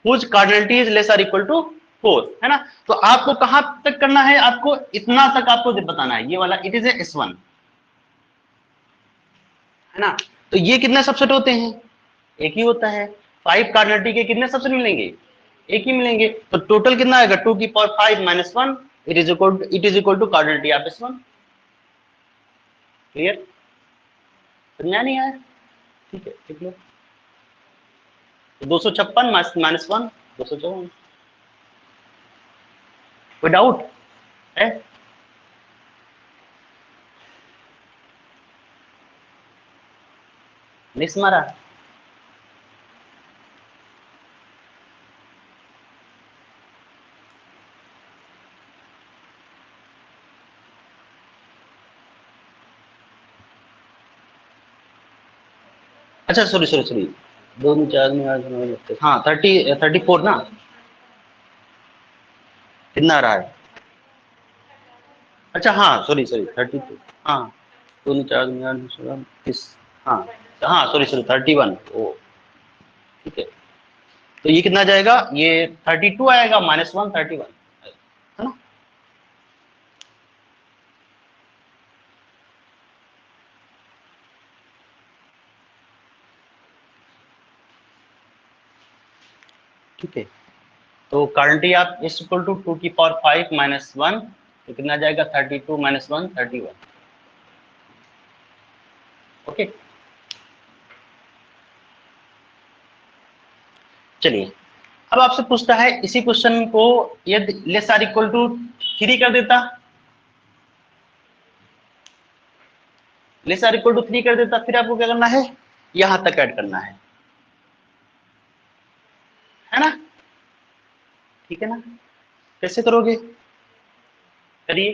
whose cardinality is less और इक्वल टू 4, है ना। तो आपको कहां तक करना है, आपको इतना तक आपको बताना है, ये वाला इट इज S1, है ना। तो ये कितने सबसेट होते हैं, एक ही होता है, 5 कार्डिनलिटी के कितने सबसेट मिलेंगे, एक ही मिलेंगे, तो टोटल कितना आएगा 2 की power 5 minus 1, it is equal to cardinality of S1, clear, समझा नहीं आया, ठीक है, ठीक लो, 256 माइनस 1 254, कोई डाउट है, नहीं मारा, अच्छा सॉरी, दोनों चार में हाँ 34 ना, कितना आ रहा है, अच्छा हाँ सॉरी 32, हाँ दोनों चार में 30, हाँ हाँ सॉरी 31, ओ ठीक है, तो ये कितना जाएगा, ये 32 आएगा माइनस 1 31, है ना, ठीक है। तो करंटली आप इज इक्वल टू 2 की पावर 5 माइनस 1, तो कितना जाएगा 32 माइनस 1 31, ओके। चलिए अब आपसे पूछता है इसी क्वेश्चन को, यदि लेस आर इक्वल टू 3 कर देता, लेस आर इक्वल टू 3 कर देता, फिर आपको क्या करना है, यहां तक ऐड करना है ना, ठीक है ना, कैसे करोगे, करिए,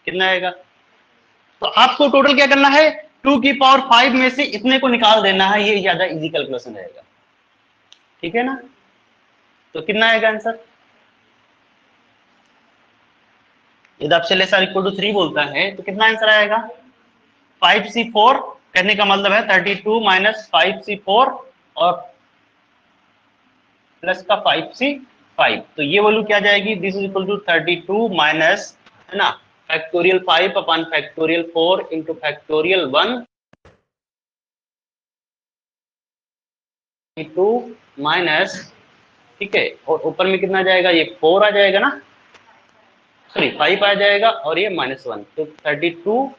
कितना आएगा, तो आपको टोटल क्या करना है, 2 की पावर 5 में से इतने को निकाल देना है, ये ज्यादा इजी कैलकुलेशन रहेगा, ठीक है ना। तो कितना आएगा आंसर, यदि आपसे लेस आर इक्वल टू 3 बोलता है तो कितना आंसर आएगा, 5c4, कहने का मतलब है 32 माइनस 5c4 और प्लस का 5c5, तो ये वैल्यू क्या जाएगी, this is equal to 32 minus, है ना, factorial 5 upon factorial 4 into factorial 1 two minus, ठीक है, और ऊपर में कितना जाएगा, ये 4 आ जाएगा ना, सॉरी 5 आ जाएगा, और ये माइनस 1, तो 32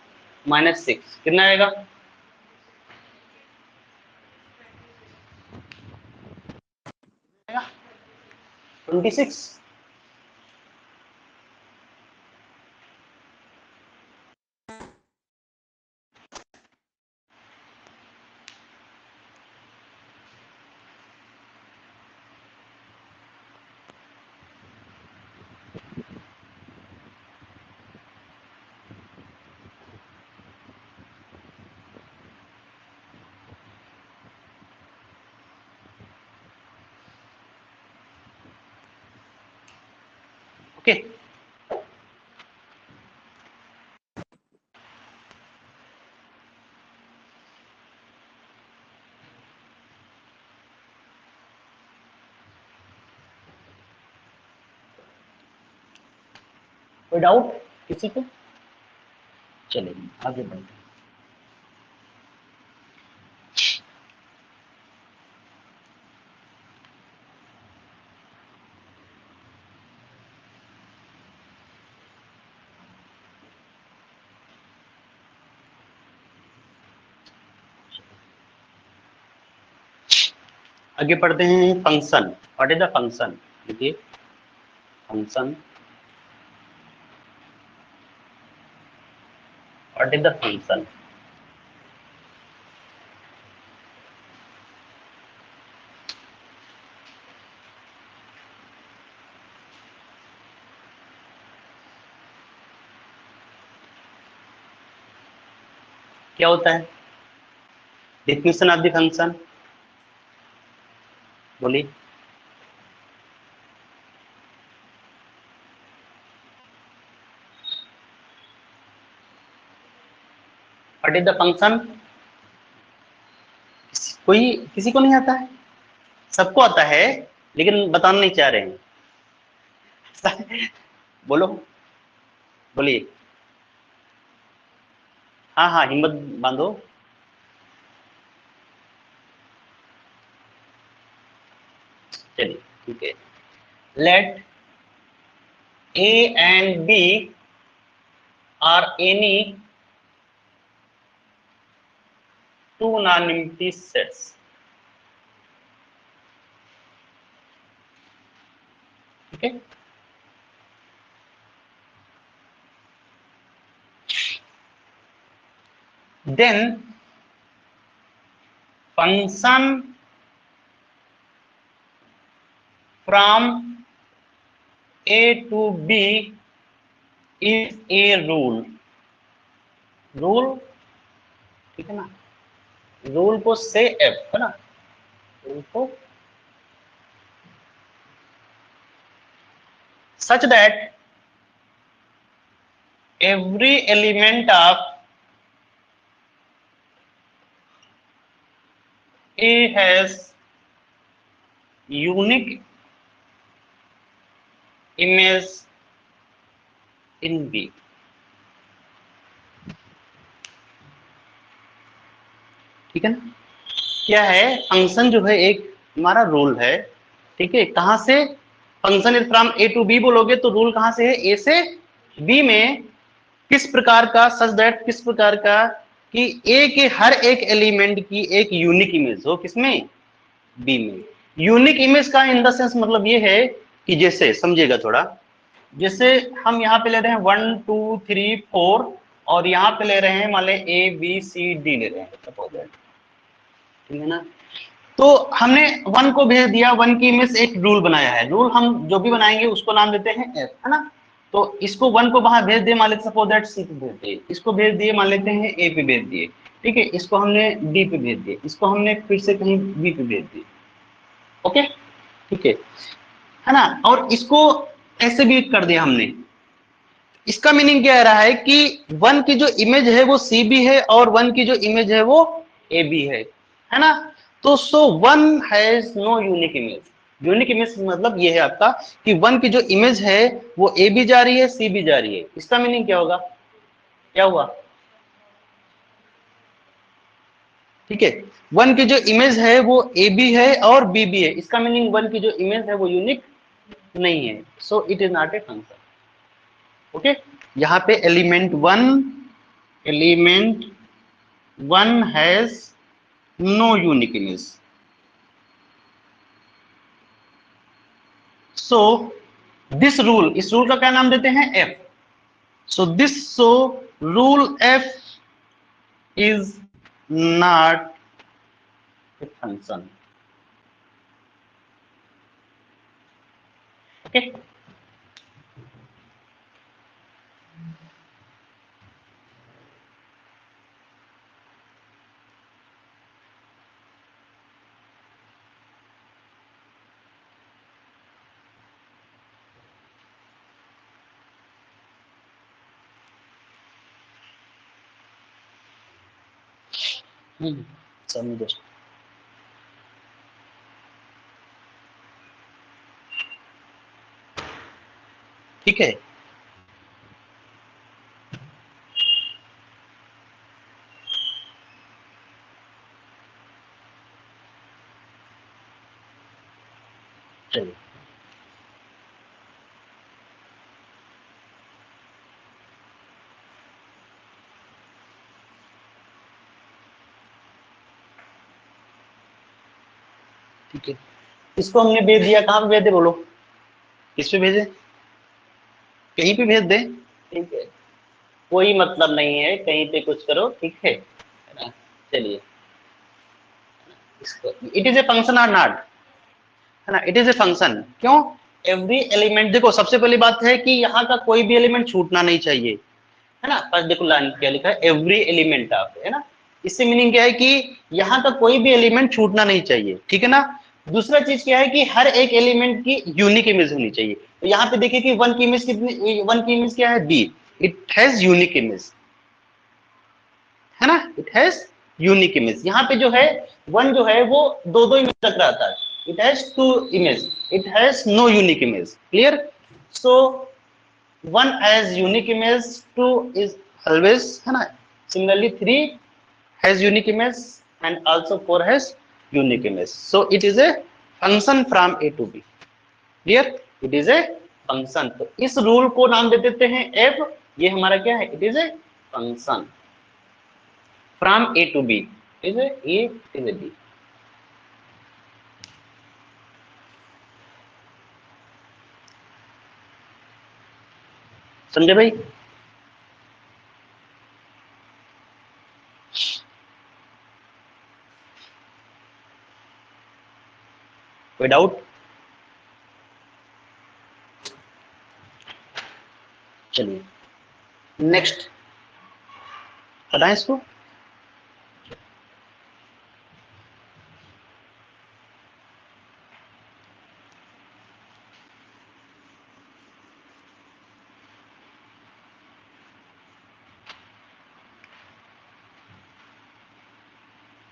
माइनस 6 कितना आएगा, 26, ओके। कोई डाउट किसी को, चलिए आगे बढ़ते हैं, आगे पढ़ते हैं function. What is the function? देखिए function, what is the function? क्या होता है डेफिनेशन ऑफ द फंक्शन? बोलिए। What is the function? कोई किसी को नहीं आता है? सबको आता है लेकिन बताना नहीं चाह रहे हैं। बोलो, बोलिए। हाँ हाँ, हिम्मत बांधो। चलिए ठीक है। Let A and B are any two non empty sets. ठीक है, then function from A to B is a rule। Rule, ठीक है ना, रूल को से एफ है ना, रूल को such that every element of A has unique image in B। ठीक है ना, क्या है फंक्शन जो है एक हमारा रूल है। ठीक है, कहां से? Function is from A to B बोलोगे तो रूल कहां से है? ए से बी में। किस प्रकार का? सच दैट, किस प्रकार का कि ए के हर एक एलिमेंट की एक यूनिक इमेज हो, किसमें? बी में। यूनिक इमेज का इन द सेंस मतलब ये है कि जैसे समझिएगा थोड़ा, जैसे हम यहाँ पे ले रहे हैं 1 2 3 4 और यहाँ पे ले रहे हैं मान ले ए बी सी डी ले रहे हैं, सपोज दैट, ठीक है ना। तो हमने वन को भेज दिया, वन की इमेज एक रूल बनाया है। रूल हम जो भी बनाएंगे उसको नाम देते हैं एफ, है ना। तो इसको वन को वहां भेज दिए, मान लेते सपोज दैट सी पे भेज दिए, इसको भेज दिए मान लेते हैं ए पे भेज दिए, ठीक है, इसको हमने डी पे भेज दिए, इसको हमने फिर से कहीं बी पे भेज दिए। ओके, ठीक है ना। और इसको ऐसे भी कर दिया हमने। इसका मीनिंग क्या आ रहा है कि वन की जो इमेज है वो सी बी है और वन की जो इमेज है वो ए बी है ना। तो so one has no unique image. Unique image मतलब ये है आपका कि वन की जो इमेज है वो ए बी जा रही है, सी बी जा रही है। इसका मीनिंग क्या होगा? क्या हुआ? ठीक है, वन की जो इमेज है वो ए बी है और बी बी है। इसका मीनिंग वन की जो इमेज है वो यूनिक नहीं है, so it is not a function. Okay, यहाँ पे element one has no unique image. So this rule, इस रूल का क्या नाम देते हैं? F. So rule F is not a function. Okay, समझो, ठीक है। चलिए, ठीक है, इसको हमने भेज दिया, कहाँ पे भेज दे बोलो, किस पे भेजे, कहीं पे भेज दे, ठीक है, कोई मतलब नहीं है, कहीं पे कुछ करो, ठीक है ना। चलिए, इसको it is a function or not, है ना, इट इज ए फंक्शन, क्यों, एवरी एलिमेंट, देखो सबसे पहली बात है कि यहाँ का कोई भी एलिमेंट छूटना नहीं चाहिए, है ना। फर्स्ट देखो लाइन क्या लिखा है, एवरी एलिमेंट ऑफ, है ना, इससे मीनिंग क्या है कि यहाँ का कोई भी एलिमेंट छूटना नहीं चाहिए, ठीक है ना। दूसरा चीज क्या है कि हर एक एलिमेंट की यूनिक इमेज होनी चाहिए। तो यहाँ पे देखिए कि वन की इमेज कितनी, वन की इमेज क्या है, B, it has unique image, है ना, इट हैज यूनिक इमेज। यहाँ पे जो है वन जो है वो दो दो इमेज रख रहा था, it has two image, it has no unique image, clear. So one has unique image, two is always, है ना, similarly three has unique image and also four has unique image. So it is a function from A to B, clear, it is a function. तो इस rule को नाम दे देते हैं F, ये हमारा क्या है, it is a function from A to B, is A is a B। समझे भाई, कोई डाउट। चलिए नेक्स्ट बताएं इसको,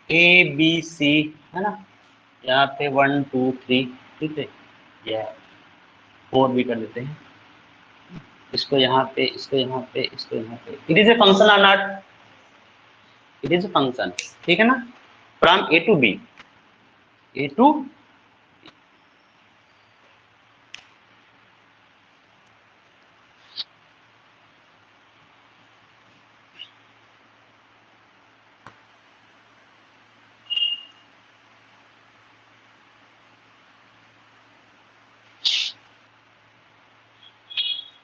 ए बी सी, है ना, यहाँ पे 1 2 3, ठीक है, या 4 भी कर देते हैं, इसको यहाँ पे, इसको यहाँ पे, इसको यहाँ पे, it is a function or not, it is a function, ठीक है ना, from A to B, A to,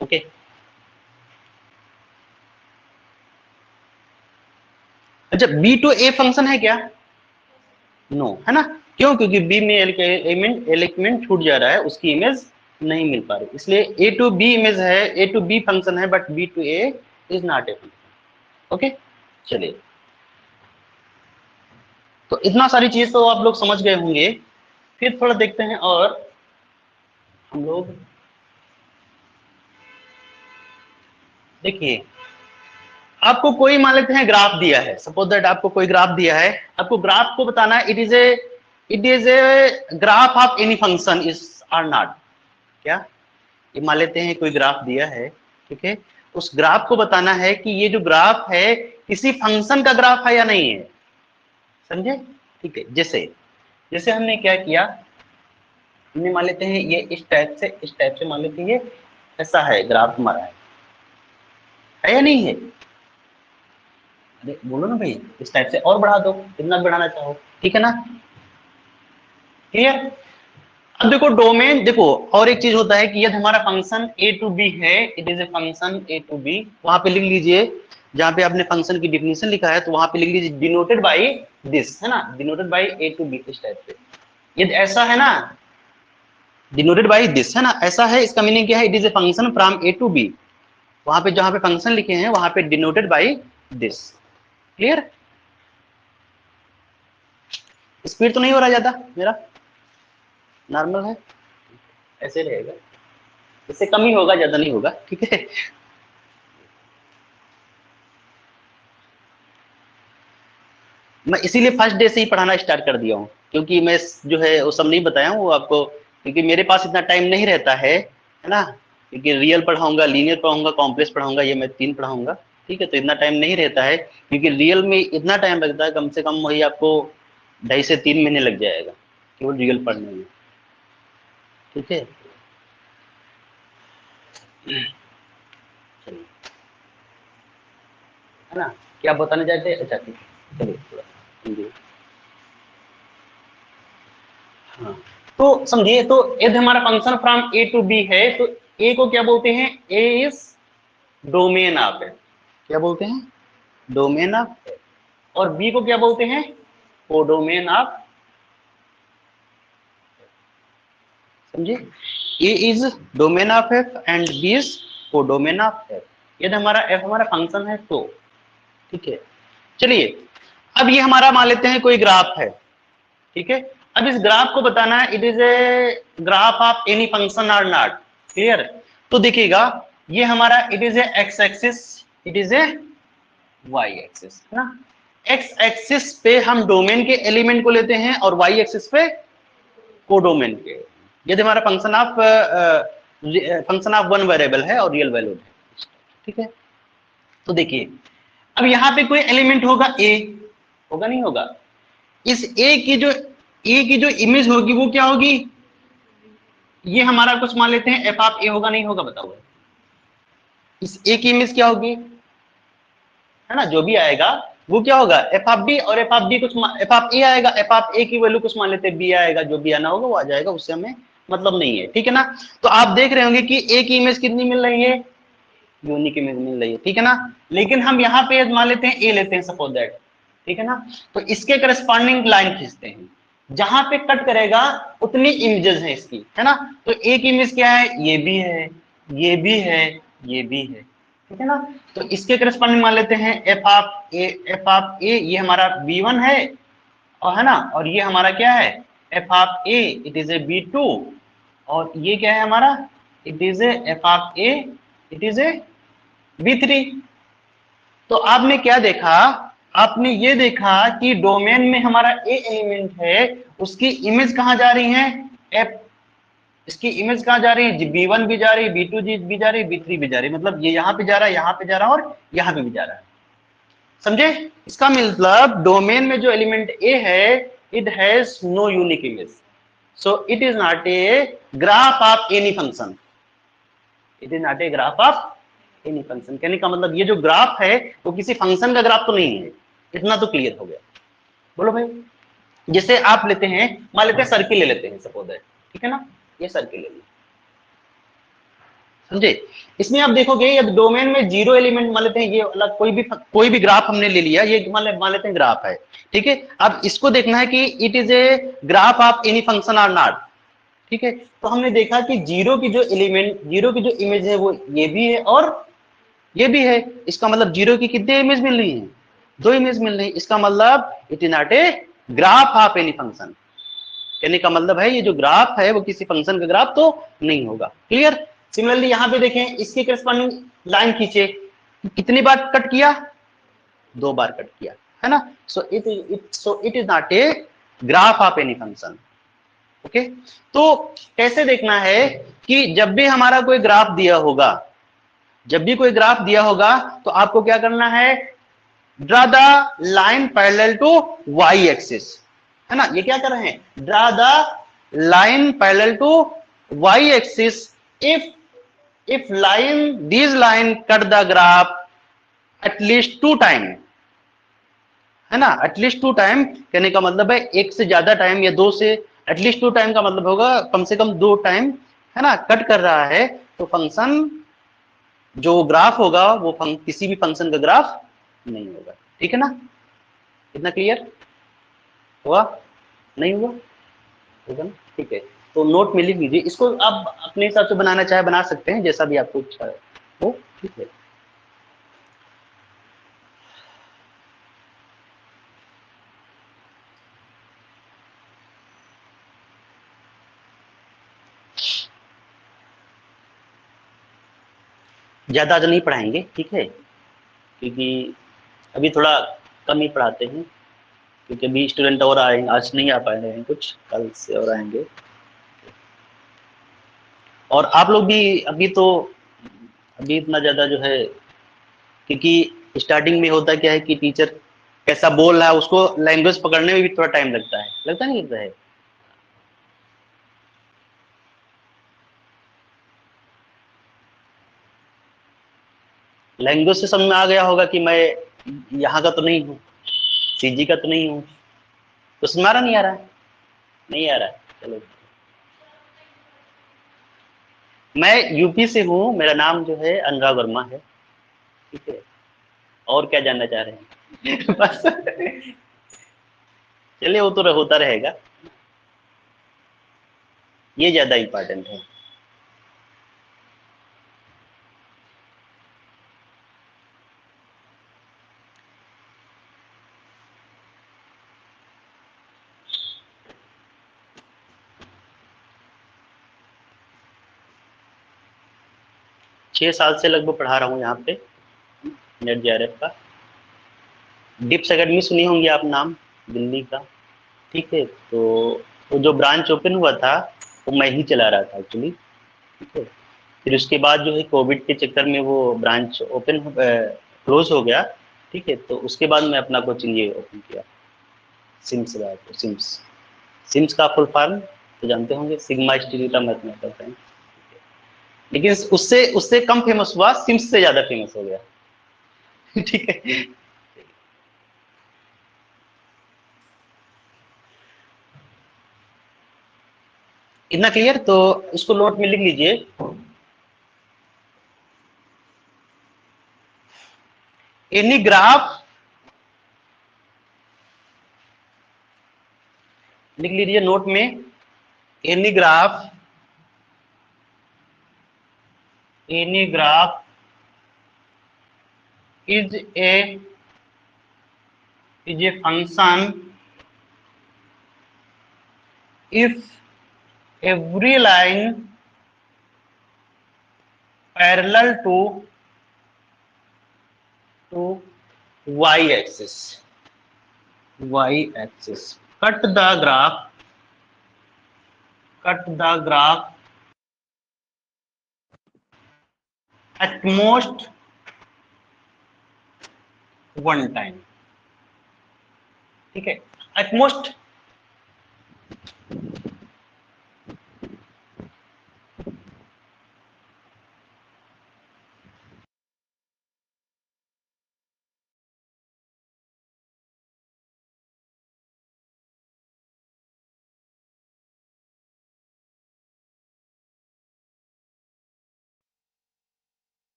okay. अच्छा, बी टू ए फंक्शन है क्या, नो, है ना, क्यों, क्योंकि बी में एलिमेंट एलिमेंट छूट जा रहा है, उसकी इमेज नहीं मिल पा रही, इसलिए ए टू बी इमेज है, ए टू बी फंक्शन है, but B to A is not a function, okay. चलिए, तो इतना सारी चीज तो आप लोग समझ गए होंगे, फिर थोड़ा देखते हैं, और हम लोग देखिए, आपको कोई मान लेते हैं ग्राफ दिया है, सपोज दैट आपको कोई ग्राफ दिया है, आपको ग्राफ को बताना है, it is a graph of any function is or not, क्या, ये मान लेते हैं कोई ग्राफ दिया है, ठीक है, उस ग्राफ को बताना है कि ये जो ग्राफ है किसी फंक्शन का ग्राफ है या नहीं है, समझे, ठीक है। जैसे जैसे हमने क्या किया, हमने मान लेते हैं ये इस टाइप से मान लेते हैं, ये ऐसा है ग्राफ हमारा, है या नहीं है, अरे बोलो ना भाई, इस टाइप से और बढ़ा दो, कितना बढ़ाना चाहो, ठीक है ना, क्लियर। अब देखो डोमेन, देखो और एक चीज होता है कि यदि हमारा फंक्शन ए टू बी है, it is a function A to B, वहां पे लिख लीजिए, जहां पे आपने फंक्शन की डिफिनेशन लिखा है तो वहां पे लिख लीजिए डिनोटेड बाय दिस, है ना, denoted by A to B, इस टाइप से, यदि ऐसा है ना, डिनोटेड बाय दिस, है ना, ऐसा है, इसका मीनिंग क्या है, it is a function from A to B, वहां पे जहां पे फंक्शन लिखे हैं वहां पे denoted by this, clear. Speed तो नहीं हो रहा ज्यादा मेरा, नॉर्मल है, ऐसे रहेगा, इससे कम ही होगा, ज्यादा नहीं होगा, ठीक है। मैं इसीलिए फर्स्ट डे से ही पढ़ाना स्टार्ट कर दिया हूँ, क्योंकि मैं जो है वो सब नहीं बताया हूँ वो आपको, क्योंकि मेरे पास इतना टाइम नहीं रहता है ना, क्योंकि रियल पढ़ाऊंगा, लीनियर पढ़ाऊंगा, कॉम्प्लेक्स पढ़ाऊंगा, ये मैं 3 पढ़ाऊंगा, ठीक है, तो इतना टाइम नहीं रहता है, क्योंकि रियल में इतना टाइम लगता है, कम से कम वही आपको 2.5 से 3 महीने लग जाएगा केवल रियल पढ़ने में, ठीक है। चलिए, है ना, क्या बताने जाते हैं, अच्छा ठीक है, चलिए थोड़ा समझिए। हाँ, तो समझिए, तो यदि हमारा function from A to B है तो ए को क्या बोलते हैं, ए इज डोमेन ऑफ है, क्या बोलते हैं, डोमेन ऑफ है, और बी को क्या बोलते हैं, कोडोमेन ऑफ, समझे, A is domain of F and B is codomain of F, यदि हमारा एफ हमारा फंक्शन है तो, ठीक है। चलिए, अब ये हमारा मान लेते हैं कोई ग्राफ है, ठीक है। अब इस ग्राफ को बताना है, it is a graph of any function or not, clear. तो देखिएगा, ये हमारा it is a x axis, it is a y axis, है ना। एक्स एक्सिस पे हम डोमेन के एलिमेंट को लेते हैं और वाई एक्सिस पे कोडोमेन के, यदि हमारा फंक्शन ऑफ वन वेरिएबल है और रियल वैल्यू है, ठीक है। तो देखिए, अब यहाँ पे कोई एलिमेंट होगा ए, होगा नहीं होगा, इस ए की जो इमेज होगी वो क्या होगी, ये हमारा कुछ मान लेते हैं एफ ऑफ ए होगा नहीं होगा, बताओ इस ए की इमेज क्या होगी, है ना, जो भी आएगा वो क्या होगा, एफ ऑफ बी, और एफ ऑफ बी कुछ एफ ऑफ ए आएगा, एफ ऑफ ए की वैल्यू कुछ मान लेते हैं बी आएगा, जो भी आना होगा वो आ जाएगा, उससे हमें मतलब नहीं है, ठीक है ना। तो आप देख रहे होंगे कि ए की इमेज कितनी मिल रही है, यूनिक इमेज मिल रही है, ठीक है ना। लेकिन हम यहाँ पे मान लेते हैं ए लेते हैं सपोज दैट, ठीक है ना। तो इसके करस्पॉन्डिंग लाइन खींचते हैं, जहां पे कट करेगा उतनी इमेजेस है इसकी, है ना। तो ए की इमेज क्या है, ये भी है, ये भी है, ये भी है, ठीक है ना। तो इसके करस्पॉन्डिंग मान लेते हैं F of A, F of A ये हमारा b1 है, और है ना, और ये हमारा क्या है, F of A it is A b2, और ये क्या है हमारा, it is A F of A it is A b3। तो आपने क्या देखा, आपने ये देखा कि डोमेन में हमारा ए एलिमेंट है, उसकी इमेज कहां जा रही है, एफ, इसकी इमेज कहां जा रही है, b1 भी जा रही है, b2 भी जा रही है, b3 भी जा रही है, मतलब ये यहां पे जा रहा है, यहां पे जा रहा है, और यहां पे भी जा रहा है, समझे। इसका मतलब डोमेन में जो एलिमेंट ए है it has no unique image, so it is not a graph of any function, it is not a graph of any function. कहने का मतलब ये जो ग्राफ है वो किसी फंक्शन का ग्राफ तो नहीं है, इतना तो क्लियर हो गया। बोलो भाई, जैसे आप लेते हैं, मान लेते हैं सर्किल ले लेते हैं सपोज दैट, ठीक है ना, ये सर्किल ले लिया, समझे। इसमें आप देखोगे ये डोमेन में जीरो एलिमेंट मान लेते हैं, ये अलग कोई भी ग्राफ हमने ले लिया, ये मान लेते हैं ग्राफ है, ठीक है। अब इसको देखना है कि it is a graph of any function or not, ठीक है। तो हमने देखा कि जीरो की जो इमेज है वो ये भी है और ये भी है, इसका मतलब जीरो की कितनी इमेज मिल रही है, दो इमेज मिल रही है, इसका मतलब it is not a graph of any function. कहने का मतलब है ये जो ग्राफ है वो किसी फंक्शन का ग्राफ तो नहीं होगा, क्लियर। सिमिलरली यहाँ पे देखें, इसके करस्पॉन्डिंग लाइन खींचे, कितनी बार कट किया, 2 बार कट किया, है ना। So it is not a graph of any function, okay. तो कैसे देखना है कि जब भी हमारा कोई ग्राफ दिया होगा, जब भी कोई ग्राफ दिया होगा तो आपको क्या करना है, draw the line parallel to Y axis, है ना। ये क्या कर रहे हैं, draw the line parallel to Y axis if these line cut the graph at least 2 time, है ना, एटलीस्ट 2 टाइम, कहने का मतलब है एक से ज्यादा टाइम या 2 से एटलीस्ट 2 टाइम का मतलब होगा कम से कम 2 टाइम, है ना, कट कर रहा है, तो फंक्शन जो ग्राफ होगा वो किसी भी फंक्शन का ग्राफ नहीं होगा, ठीक है ना। इतना क्लियर हुआ, नहीं हुआ, होगा ना, ठीक है। तो नोट में लिख लीजिए, इसको आप अपने हिसाब से बनाना चाहे बना सकते हैं, जैसा भी आपको इच्छा हो, ठीक है। ज्यादा आज नहीं पढ़ाएंगे, ठीक है, क्योंकि अभी थोड़ा कम ही पढ़ाते हैं, क्योंकि अभी स्टूडेंट और आएंगे, आज नहीं आ पाए हैं कुछ, कल से और आएंगे। और आप लोग भी अभी इतना ज्यादा जो है, क्योंकि स्टार्टिंग में होता क्या है कि टीचर कैसा बोल रहा है उसको लैंग्वेज पकड़ने में भी थोड़ा टाइम लगता है, नहीं लगता है। लैंग्वेज से समझ में आ गया होगा कि मैं यहाँ का तो नहीं हूँ, सीजी का तो नहीं हूँ, तो समझ में आ रहा नहीं आ रहा है, नहीं आ रहा है, चलो, मैं यूपी से हूँ, मेरा नाम जो है अनुराग वर्मा है, ठीक है। और क्या जानना चाह रहे हैं? बस चलिए, वो तो होता रहेगा, ये ज्यादा इम्पोर्टेंट है। 6 साल से लगभग पढ़ा रहा हूँ यहाँ पे नेट जेआरएफ का। डिप्स एकेडमी सुनी होंगी आप नाम, दिल्ली का, ठीक है। तो जो ब्रांच ओपन हुआ था वो मैं ही चला रहा था एक्चुअली, ठीक है। फिर उसके बाद जो है कोविड के चक्कर में वो ब्रांच ओपन क्लोज हो गया, ठीक है। तो उसके बाद मैं अपना कोचिंग ये ओपन किया, सिम्स लैब, सिम्स। सिम्स का फुल फॉर्म तो जानते होंगे, sigma institute of mathematical science. लेकिन उससे उससे कम फेमस हुआ, सिम्स से ज्यादा फेमस हो गया। ठीक है, इतना क्लियर? तो इसको नोट में लिख लीजिए। एनी ग्राफ, लिख लीजिए नोट में, any graph, any graph is a function if every line parallel to y axis, y axis. Cut the graph at most one time, ठीक है, at most।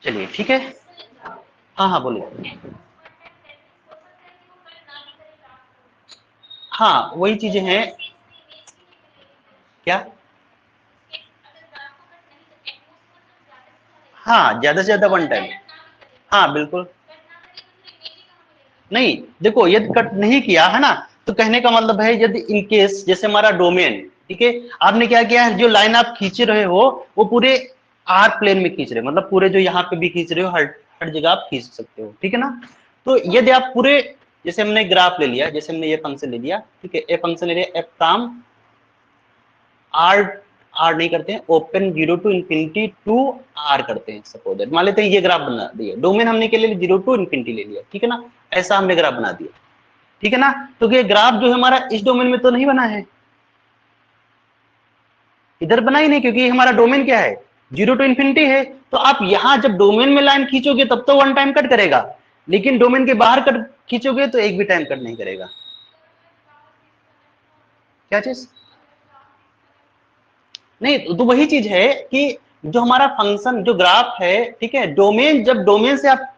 चलिए ठीक है, हाँ हाँ बोलिए। हाँ वही चीजें हैं। क्या? हाँ ज्यादा से ज्यादा वन टाइम, हाँ बिल्कुल। नहीं देखो, यदि कट नहीं किया है ना, तो कहने का मतलब है यदि इन केस जैसे हमारा डोमेन, ठीक है, आपने क्या किया है, जो लाइन आप खींच रहे हो वो पूरे आर प्लेन में खींच रहे हो, मतलब पूरे जो यहाँ पे भी खींच रहे हो, हर हर जगह आप खींच सकते हो, ठीक है ना। तो यदि आप पूरे, जैसे हमने ग्राफ ले लिया, जैसे हमने ये फंक्शन ले लिया, ठीक है, ए फंक्शन ले लिया, एफ फ्रॉम आर, आर नहीं करते हैं, open 0 to infinity to R करते हैं, सपोज दैट मान लेते हैं ये ग्राफ बना दिया, डोमेन हमने के लिए 0 टू इंफिनिटी ले लिया, ठीक है ना, ऐसा हमने ग्राफ बना दिया, ठीक है ना। तो ये ग्राफ जो है हमारा इस डोमेन में तो नहीं बना है, इधर बना ही नहीं, क्योंकि हमारा डोमेन क्या है, 0 टू इंफिनिटी है। तो आप यहां जब डोमेन में लाइन खींचोगे तब तो वन टाइम कट करेगा, लेकिन डोमेन के बाहर कट खींचोगे तो एक भी टाइम कट नहीं करेगा। क्या चीज? नहीं तो वही चीज है कि जो हमारा फंक्शन जो ग्राफ है, ठीक है, डोमेन, जब डोमेन से आप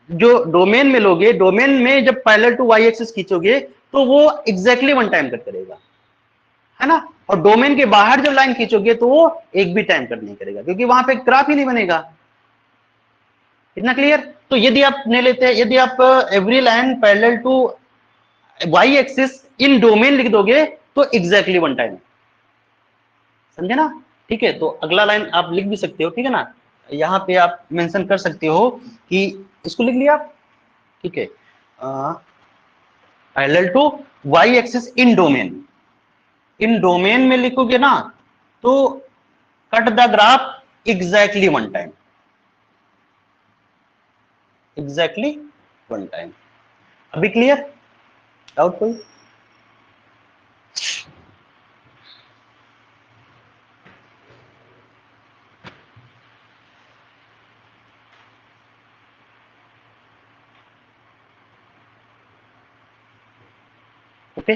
जो डोमेन में लोगे, डोमेन में जब पैरेलल टू वाई एक्सिस खींचोगे तो वो एग्जैक्टली वन टाइम कट करेगा, है ना। और डोमेन के बाहर जब लाइन खींचोगे तो वो एक भी टाइम कट नहीं करेगा, क्योंकि वहां पे ग्राफ ही नहीं बनेगा। इतना क्लियर? तो यदि आप ले लेते हैं, यदि आप every line parallel to Y axis in domain लिख दोगे तो एग्जैक्टली वन टाइम, समझे ना? ठीक है, तो अगला लाइन आप लिख भी सकते हो, ठीक है ना? यहाँ पे आप मेंशन कर सकते हो कि इसको लिख लिया आप, ठीक है, parallel to Y axis in domain, in domain में लिखोगे ना तो cut the graph exactly one time, exactly one time. अभी क्लियर? डाउट कोई? ओके,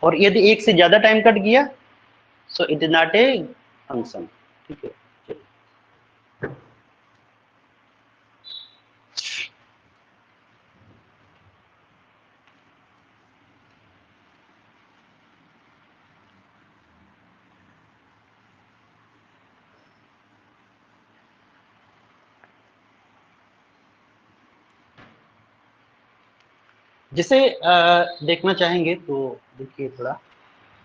और यदि एक से ज्यादा टाइम कट गया so it is not a function, ठीक है। जिसे देखना चाहेंगे तो देखिए थोड़ा,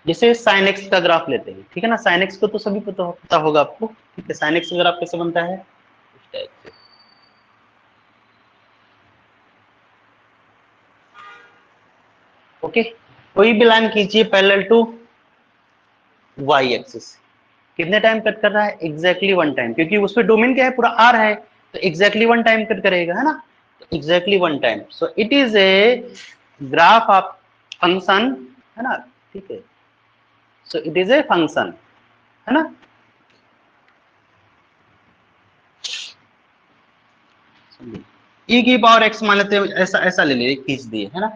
जैसे साइन एक्स का ग्राफ लेते हैं, ठीक है ना? साइन एक्स को तो सभी पता होगा आपको, ठीक है? साइन एक्स का ग्राफ कैसे बनता है? इस टाइप से, ओके। कोई भी लाइन खींचिए पैरेलल टू वाई एक्सिस, कितने टाइम कट कर रहा है? एग्जैक्टली वन टाइम, क्योंकि उसमें डोमेन क्या है? पूरा आर है, तो एग्जैक्टली वन टाइम कट करेगा, है ना? तो exactly one time, so it is a graph of function, है ना? ठीक है, so it is a function, है ना? ई की पावर एक्स मान लेते हैं, ऐसा ऐसा ले लिए, खींच दिए, है ना?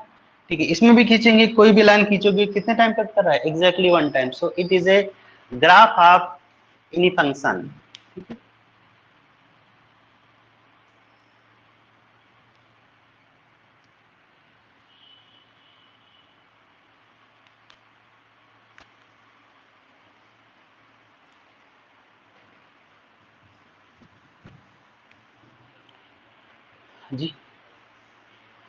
ठीक है, इसमें भी खींचेंगे, कोई भी लाइन खींचोगे कितने टाइम कट कर रहा है? Exactly one time, so it is a graph of any function. जी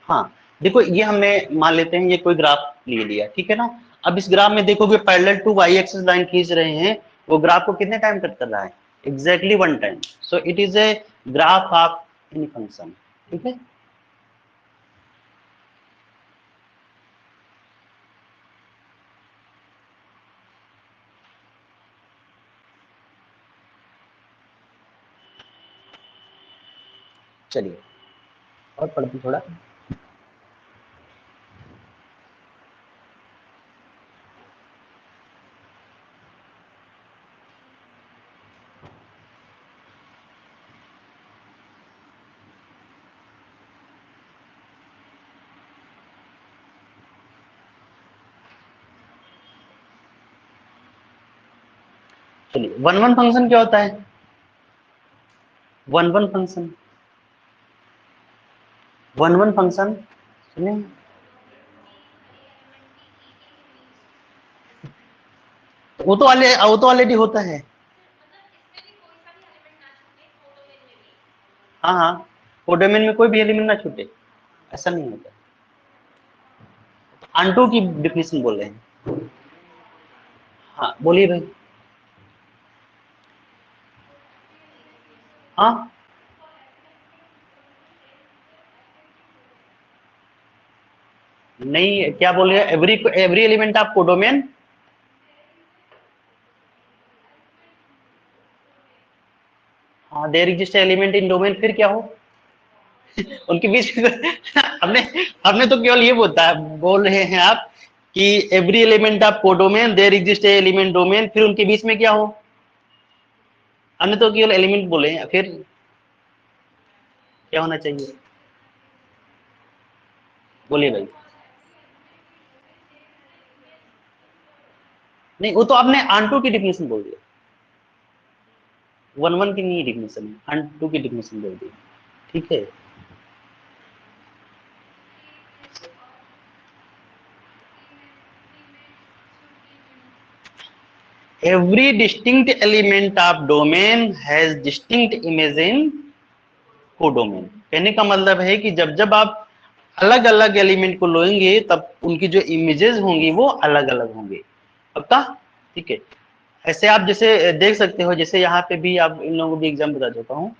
हाँ, देखो ये हमने मान लेते हैं ये कोई ग्राफ ले लिया, ठीक है ना? अब इस ग्राफ में देखोगे parallel to Y axis line खींच रहे हैं, वो ग्राफ को कितने टाइम कट कर रहा है? Exactly one time, so it is a graph of any function, ठीक है? चलिए और पढ़ते थोड़ा। चलिए, वन वन फंक्शन क्या होता है? One one function, one one function सुनिए, वो तो ऑलरेडी होता है। हाँ हाँ, कोडोमेन में कोई भी एलिमेंट ना छूटे, ऐसा नहीं होता। आंटो की डिफिनेशन बोल रहे हैं। हाँ बोलिए भाई। हाँ नहीं, क्या बोल रहे हैं? Every every element of codomain, हाँ there exist element in domain, फिर क्या हो? उनके बीच में हमने हमने तो केवल ये बोल रहे हैं आप कि every element of codomain there exist element domain, फिर उनके बीच में क्या हो? हमने तो केवल एलिमेंट बोले हैं, फिर क्या होना चाहिए? बोलिए भाई। नहीं, वो तो आपने ऑन टू की डिफिनेशन बोल दिया, 1-1 की नहीं डिफिनेशन है, ऑन टू की डिफिनेशन बोल दी, ठीक है। Every distinct element of domain has distinct image in codomain. कहने का मतलब है कि जब जब आप अलग अलग एलिमेंट को लोएंगे तब उनकी जो इमेजेस होंगी वो अलग अलग होंगे, पक्का, ठीक है। ऐसे आप जैसे देख सकते हो, जैसे यहाँ पे भी आप इन लोगों को भी एग्जाम बता देता हूँ।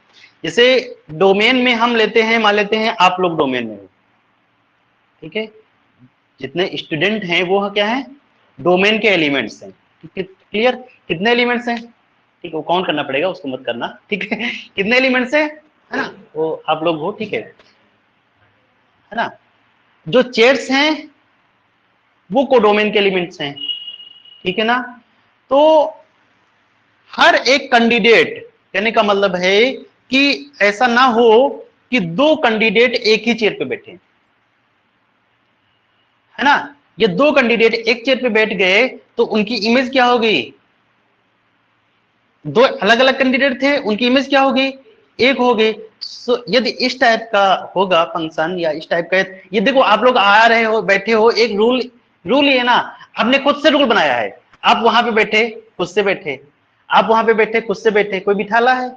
जैसे डोमेन में हम लेते हैं, मान लेते हैं आप लोग डोमेन में हो, ठीक है, जितने स्टूडेंट हैं वो क्या है, डोमेन के एलिमेंट्स हैं, ठीक है, क्लियर। कितने एलिमेंट्स हैं, ठीक है, वो काउंट करना पड़ेगा, उसको मत करना, ठीक है। कितने एलिमेंट्स हैं, है ना, वो आप लोग हो, ठीक है ना। जो चेयर्स हैं वो कोडोमेन के एलिमेंट्स हैं, ठीक है ना। तो हर एक कैंडिडेट, कहने का मतलब है कि ऐसा ना हो कि दो कैंडिडेट एक ही चेयर पे बैठे, है ना। ये दो कैंडिडेट एक चेयर पे बैठ गए तो उनकी इमेज क्या होगी, दो अलग अलग कैंडिडेट थे, उनकी इमेज क्या होगी, एक होगी। सो यदि इस टाइप का होगा फंक्शन या इस टाइप का, ये देखो आप लोग आ रहे हो, बैठे हो, एक रूल रूल ही है ना, आपने खुद से रूल बनाया है। आप वहां पे बैठे, खुद से बैठे, आप वहां पे बैठे, खुद से बैठे, कोई बिठाला है,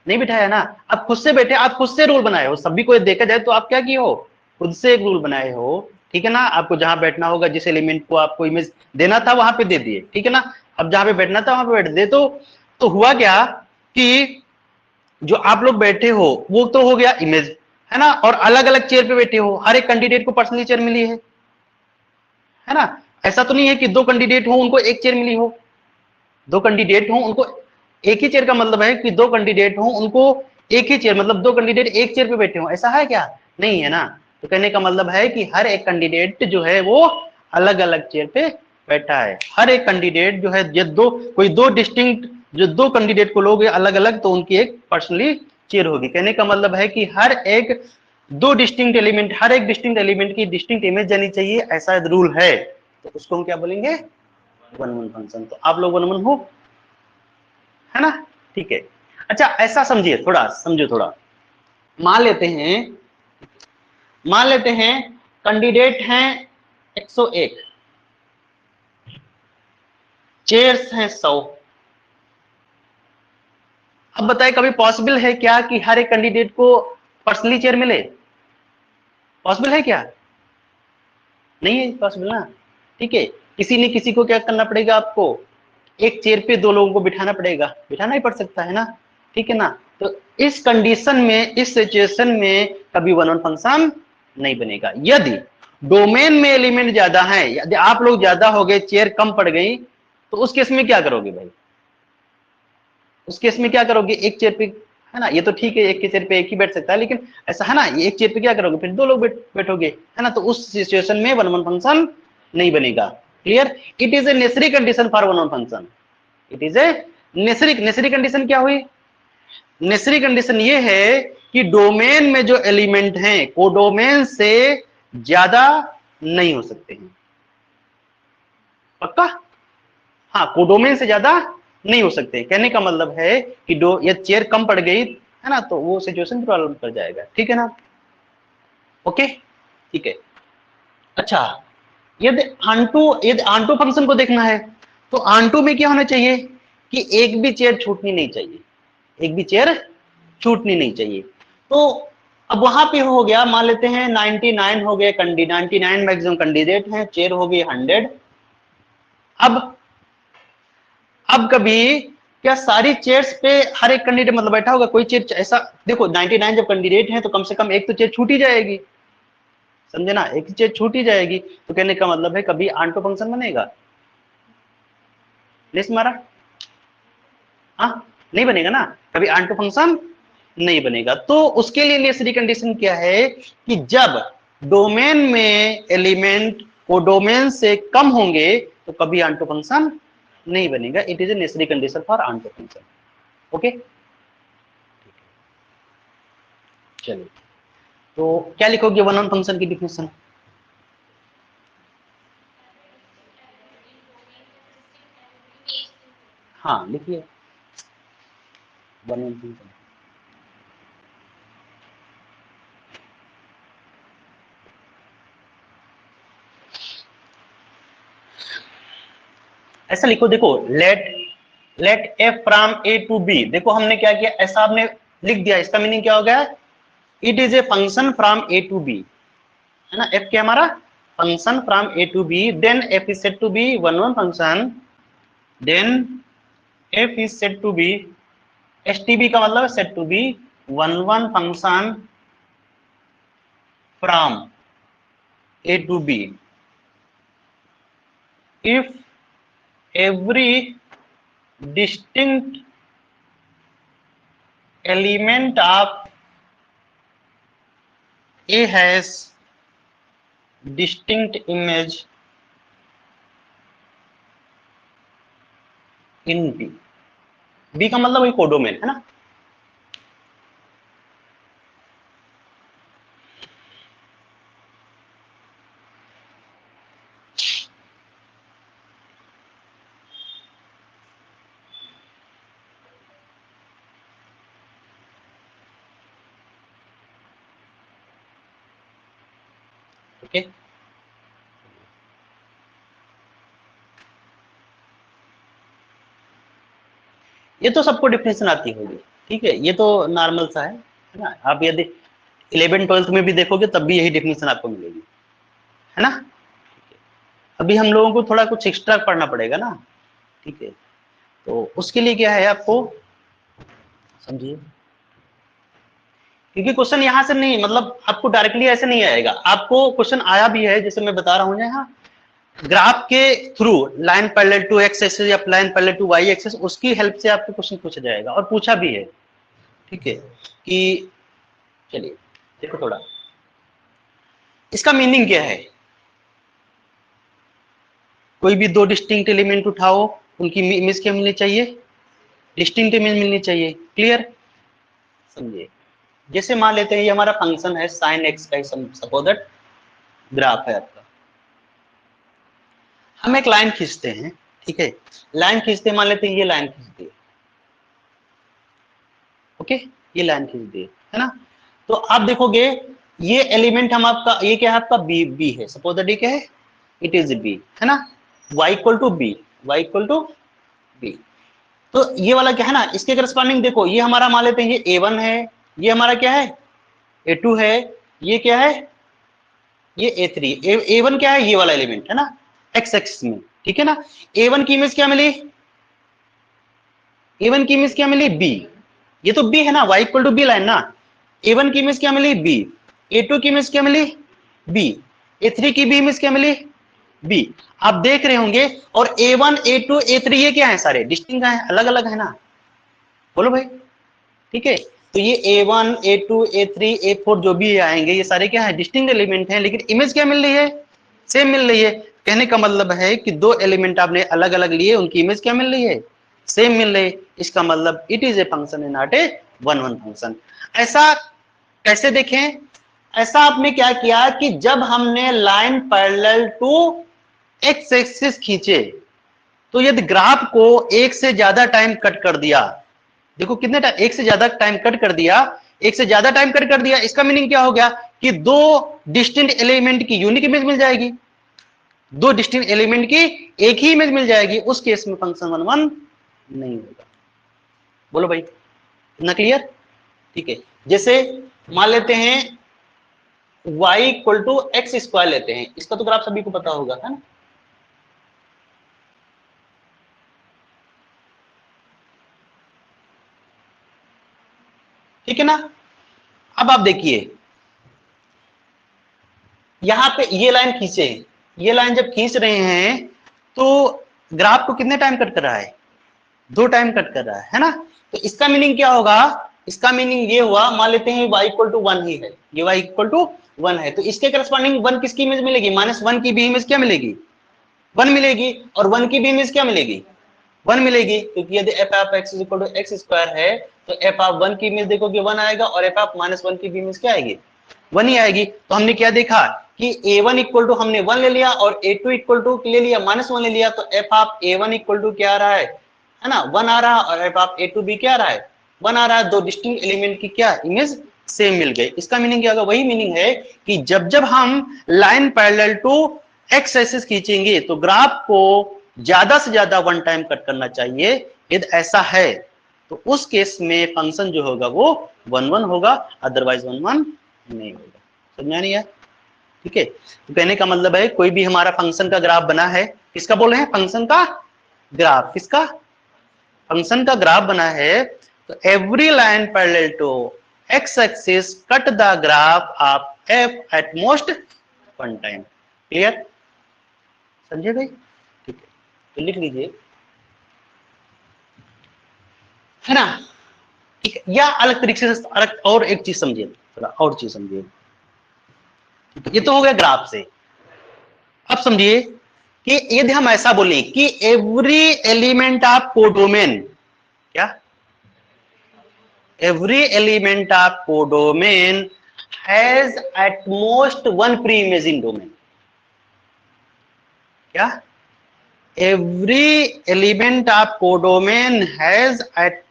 नहीं बिठाया ना, आप खुद से बैठे, आप खुद से रूल बनाए हो। सभी को देखा जाए तो आप क्या किए हो, खुद से एक रूल बनाए हो, ठीक है ना। आपको जहां बैठना होगा, जिस एलिमेंट को आपको इमेज देना था वहां पे दे दिए, ठीक है ना। अब जहां पे बैठना था वहां पे बैठ दे, तो हुआ क्या कि जो आप लोग बैठे हो वो तो हो गया इमेज, है ना, और अलग अलग चेयर पे बैठे हो, हर एक कैंडिडेट को पर्सनली चेयर मिली है ना। ऐसा तो नहीं है कि दो कैंडिडेट हो उनको एक चेयर मिली हो, दो कैंडिडेट हो उनको एक ही चेयर का मतलब है कि दो कैंडिडेट हो उनको एक ही चेयर, मतलब दो कैंडिडेट एक चेयर पे बैठे हो, ऐसा है क्या, नहीं है ना। तो कहने का मतलब है कि हर एक कैंडिडेट जो है वो अलग अलग चेयर पे बैठा है। हर एक कैंडिडेट जो है, ये दो कोई दो डिस्टिंक्ट, जो दो कैंडिडेट को लोग अलग अलग, तो उनकी एक पर्सनली चेयर होगी। कहने का मतलब है कि हर एक दो डिस्टिंक्ट एलिमेंट, हर एक डिस्टिंक्ट एलिमेंट की डिस्टिंक्ट इमेज जानी चाहिए, ऐसा रूल है। तो उसको हम क्या बोलेंगे, 1-1 फंक्शन। तो आप लोग 1-1 हो, है ना, ठीक है। अच्छा ऐसा समझिए, थोड़ा समझो, थोड़ा मान लेते हैं, मान लेते हैं कैंडिडेट हैं 101, चेयर्स हैं 100। अब बताए कभी पॉसिबल है क्या कि हर एक कैंडिडेट को पर्सनली चेयर मिले, पॉसिबल है क्या, नहीं है पॉसिबल ना, ठीक है। किसी ने किसी को क्या करना पड़ेगा, आपको एक चेयर पे दो लोगों को बिठाना पड़ेगा, बिठाना ही पड़ सकता है ना, ठीक है ना। तो इस कंडीशन में, इस सिचुएशन में कभी 1-1 फंक्शन नहीं बनेगा। यदि डोमेन में एलिमेंट ज्यादा है, यदि आप लोग ज्यादा हो गए, चेयर कम पड़ गई, तो उस केस में क्या करोगे भाई, उस केस में क्या करोगे, एक चेयर पे, है ना, ये तो ठीक है एक के चेयर पे एक ही बैठ सकता है, लेकिन ऐसा है ना, ये एक चेयर पे क्या करोगे, फिर दो लोग बैठोगे, है ना। तो उस सिचुएशन में 1-1 फंक्शन नहीं बनेगा, clear. It is a necessary condition for 1-1 function, it is a necessary. Necessary condition क्या हुई, नेसेसरी कंडीशन ये है कि डोमेन में जो एलिमेंट हैं कोडोमेन से ज्यादा नहीं हो सकते हैं, पक्का, हाँ कोडोमेन से ज्यादा नहीं हो सकते। कहने का मतलब है कि दो ये चेयर कम पड़ गई, है ना, तो वो सिचुएशन प्रॉब्लम कर जाएगा, ठीक है ना, ओके, ठीक है। अच्छा यदि आंटू फंक्शन को देखना है, तो आंटू में क्या होना चाहिए कि एक भी चेयर छूटनी नहीं चाहिए, एक भी चेयर छूटनी नहीं चाहिए। तो अब वहां पे हो गया, मान लेते हैं 99 हो गए, 99 मैक्सिमम कैंडिडेट हैं, चेयर हो गई 100। अब कभी क्या सारी चेयर्स पे हर एक कैंडिडेट मतलब बैठा होगा, कोई चेयर ऐसा, देखो 99 जब कैंडिडेट हैं तो कम से कम एक तो चेयर छूटी जाएगी, समझे ना, एक चेयर छूटी जाएगी। तो कहने का मतलब है कभी आंटो फंक्शन बनेगा, लिस्ट मारा, हाँ नहीं बनेगा ना, कभी आंटो फंक्शन नहीं बनेगा। तो उसके लिए नेसेसरी कंडीशन क्या है कि जब डोमेन में एलिमेंट को डोमेन से कम होंगे तो कभी आंटो फंक्शन नहीं बनेगा। It is a necessary condition for onto function, okay. चलिए, तो क्या लिखोगे 1-1 फंक्शन की डिफिनेशन, हाँ लिखिए 1 ऐसा लिखो, देखो let f from A to B, देखो हमने क्या किया, ऐसा आपने लिख दिया, इसका मीनिंग क्या हो गया, it is a function from A to B, है ना, एफ क्या हमारा function from A to B, then f is said to be one one function, then f is said to be, S T B का मतलब said to be one one function from A to B if every distinct element of A has distinct image in B, B का मतलब वही codomain है ना, okay ये तो सबको डिफिनेशन आती होगी, ठीक है, ये तो नॉर्मल सा है ना, आप यदि 11th-12th में भी देखोगे तब भी यही डेफिनेशन आपको मिलेगी, है ना। अभी हम लोगों को थोड़ा कुछ एक्स्ट्रा पढ़ना पड़ेगा ना, ठीक है, तो उसके लिए क्या है आपको समझिए, क्योंकि क्वेश्चन यहाँ से नहीं, मतलब आपको डायरेक्टली ऐसे नहीं आएगा, आपको क्वेश्चन आया भी है, जैसे मैं बता रहा हूँ यहाँ ग्राफ के through line parallel to x axis या line parallel to Y axis, उसकी हेल्प से आपको क्वेश्चन पूछा जाएगा और पूछा भी है, ठीक है, कि चलिए देखो थोड़ा इसका मीनिंग क्या है, कोई भी दो डिस्टिंक्ट एलिमेंट उठाओ, उनकी इमेज क्या मिलनी चाहिए, डिस्टिंक्ट इमेज मिलनी चाहिए, क्लियर, समझिए। जैसे मान लेते हैं ये हमारा फंक्शन है साइन एक्स का, सपोज दैट ग्राफ है आपका, हम एक लाइन खींचते हैं, ठीक है, लाइन खींचते हैं, मान लेते हैं ये लाइन खींच दी, ओके, ये लाइन खींच दी है ना, तो आप देखोगे ये एलिमेंट हम आपका, ये क्या है आपका बी, बी है, सपोज दैट ये क्या है, इट इज बी, है ना, y equal to B, y equal to B, तो ये वाला क्या है ना, इसके करस्पॉन्डिंग देखो ये हमारा मान लेते हैं ये a1 है, ये हमारा क्या है a2 है, ये क्या है ये a3, a1 क्या है ये वाला एलिमेंट है ना x एक्सिस में, ठीक है ना, a1 की इमेज क्या मिली, a1 की इमेज क्या मिली b, ये तो b है ना, y equal to B line ना, a1 की इमेज क्या मिली b, a2 की इमेज क्या मिली b, a3 की भी इमेज क्या मिली b, आप देख रहे होंगे, और a1 a2 a3 ये क्या है, सारे डिस्टिंक्ट है, अलग अलग है ना, बोलो भाई, ठीक है, तो ये a1 a2 a3 a4 जो भी आएंगे ये सारे क्या है, डिस्टिंक्ट एलिमेंट हैं, लेकिन इमेज क्या मिल रही है, सेम मिल रही है, कहने का मतलब है कि दो एलिमेंट आपने अलग अलग लिए, उनकी इमेज क्या मिल रही है, सेम मिल रही है, इसका मतलब it is a function and not a one one function. ऐसा कैसे देखें, ऐसा आपने क्या किया कि जब हमने line parallel to x axis खींचे, तो यदि ग्राफ को एक से ज्यादा टाइम कट कर दिया, देखो कितने टाइम, एक से ज्यादा टाइम कट कर दिया, एक से ज्यादा टाइम कट कर दिया, इसका मीनिंग क्या हो गया कि दो डिस्टिंक्ट एलिमेंट की यूनिक इमेज मिल जाएगी, दो डिस्टिंक्ट एलिमेंट की एक ही इमेज मिल जाएगी, उस केस में फंक्शन वन वन नहीं होगा, बोलो भाई, इतना क्लियर, ठीक है। जैसे मान लेते हैं y equal to x square लेते हैं, इसका तो ग्राफ सभी को पता होगा, है ना, ठीक है ना, अब आप देखिए यहां पे ये लाइन खींचे, ये लाइन जब खींच रहे हैं तो ग्राफ को कितने टाइम कट कर रहा है, दो टाइम कट कर रहा है ना, तो इसका मीनिंग क्या होगा, इसका मीनिंग ये हुआ, मान लेते हैं y इक्वल टू 1 ही है, ये y इक्वल टू 1 है, तो इसके करस्पॉन्डिंग 1 किसकी इमेज मिलेगी, -1 की भी इमेज क्या मिलेगी, 1 मिलेगी, और 1 की भी इमेज क्या मिलेगी, 1 मिलेगी, क्योंकि यदि f of x equal to x square है तो f ऑफ 1 की इमेज देखोगे 1 आएगा, और f ऑफ -1 की भी इमेज क्या आएगी, 1 ही आएगी। तो हमने क्या देखा कि a1 इक्वल टू हमने 1 ले लिया, और a2 इक्वल टू ले लिया -1 ले लिया, तो f of a1 equal to क्या आ रहा है, है ना, 1 आ रहा है और f of A to B क्या आ रहा है, 1 आ रहा है, दो डिस्टिंक्ट एलिमेंट की क्या इमेज सेम मिल गई। इसका मीनिंग क्या होगा, वही मीनिंग है कि जब जब हम line parallel to x axis खींचेंगे तो ग्राफ को ज्यादा से ज्यादा वन टाइम कट करना चाहिए। यदि ऐसा है तो उस केस में फंक्शन जो होगा वो 1 1 होगा, अदरवाइज 1 1 नहीं होगा। समझा नहीं है? ठीक है, तो कहने का मतलब है कोई भी हमारा फंक्शन का ग्राफ बना है, किसका बोल रहे हैं, फंक्शन का ग्राफ, किसका, फंक्शन का ग्राफ बना है, तो every line parallel to x axis cut the graph of f at most one time. Clear, समझे भाई? ठीक है, तो लिख लीजिए, है ना। ठीक है, या अलग तरीके से अलग और एक चीज समझिए, थोड़ा और चीज समझिए। ये तो हो गया ग्राफ से। अब समझिए कि यदि हम ऐसा बोलें कि एवरी एलिमेंट ऑफ कोडोमेन, क्या, every element of codomain has at most one pre image in domain, क्या, every element of codomain has at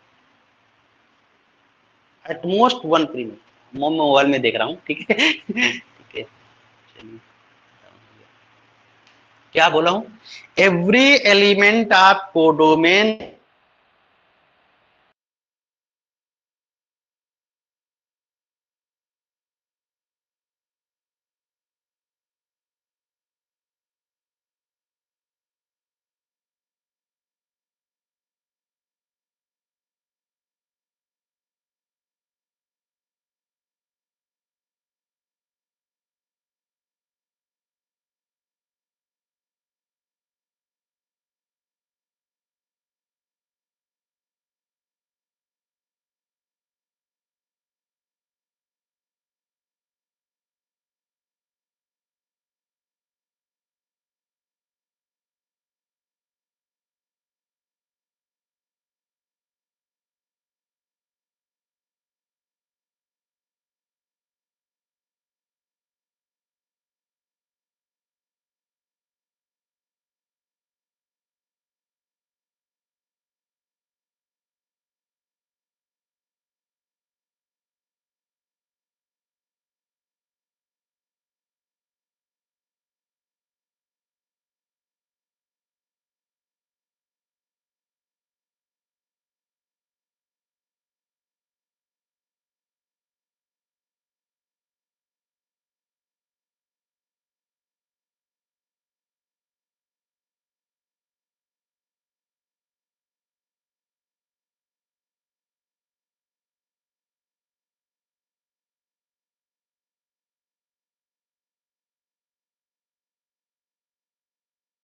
most one pre image, मैं मोबाइल में देख रहा हूं, ठीक है ठीक है, चलिए क्या बोला हूं, एवरी एलिमेंट ऑफ कोडोमेन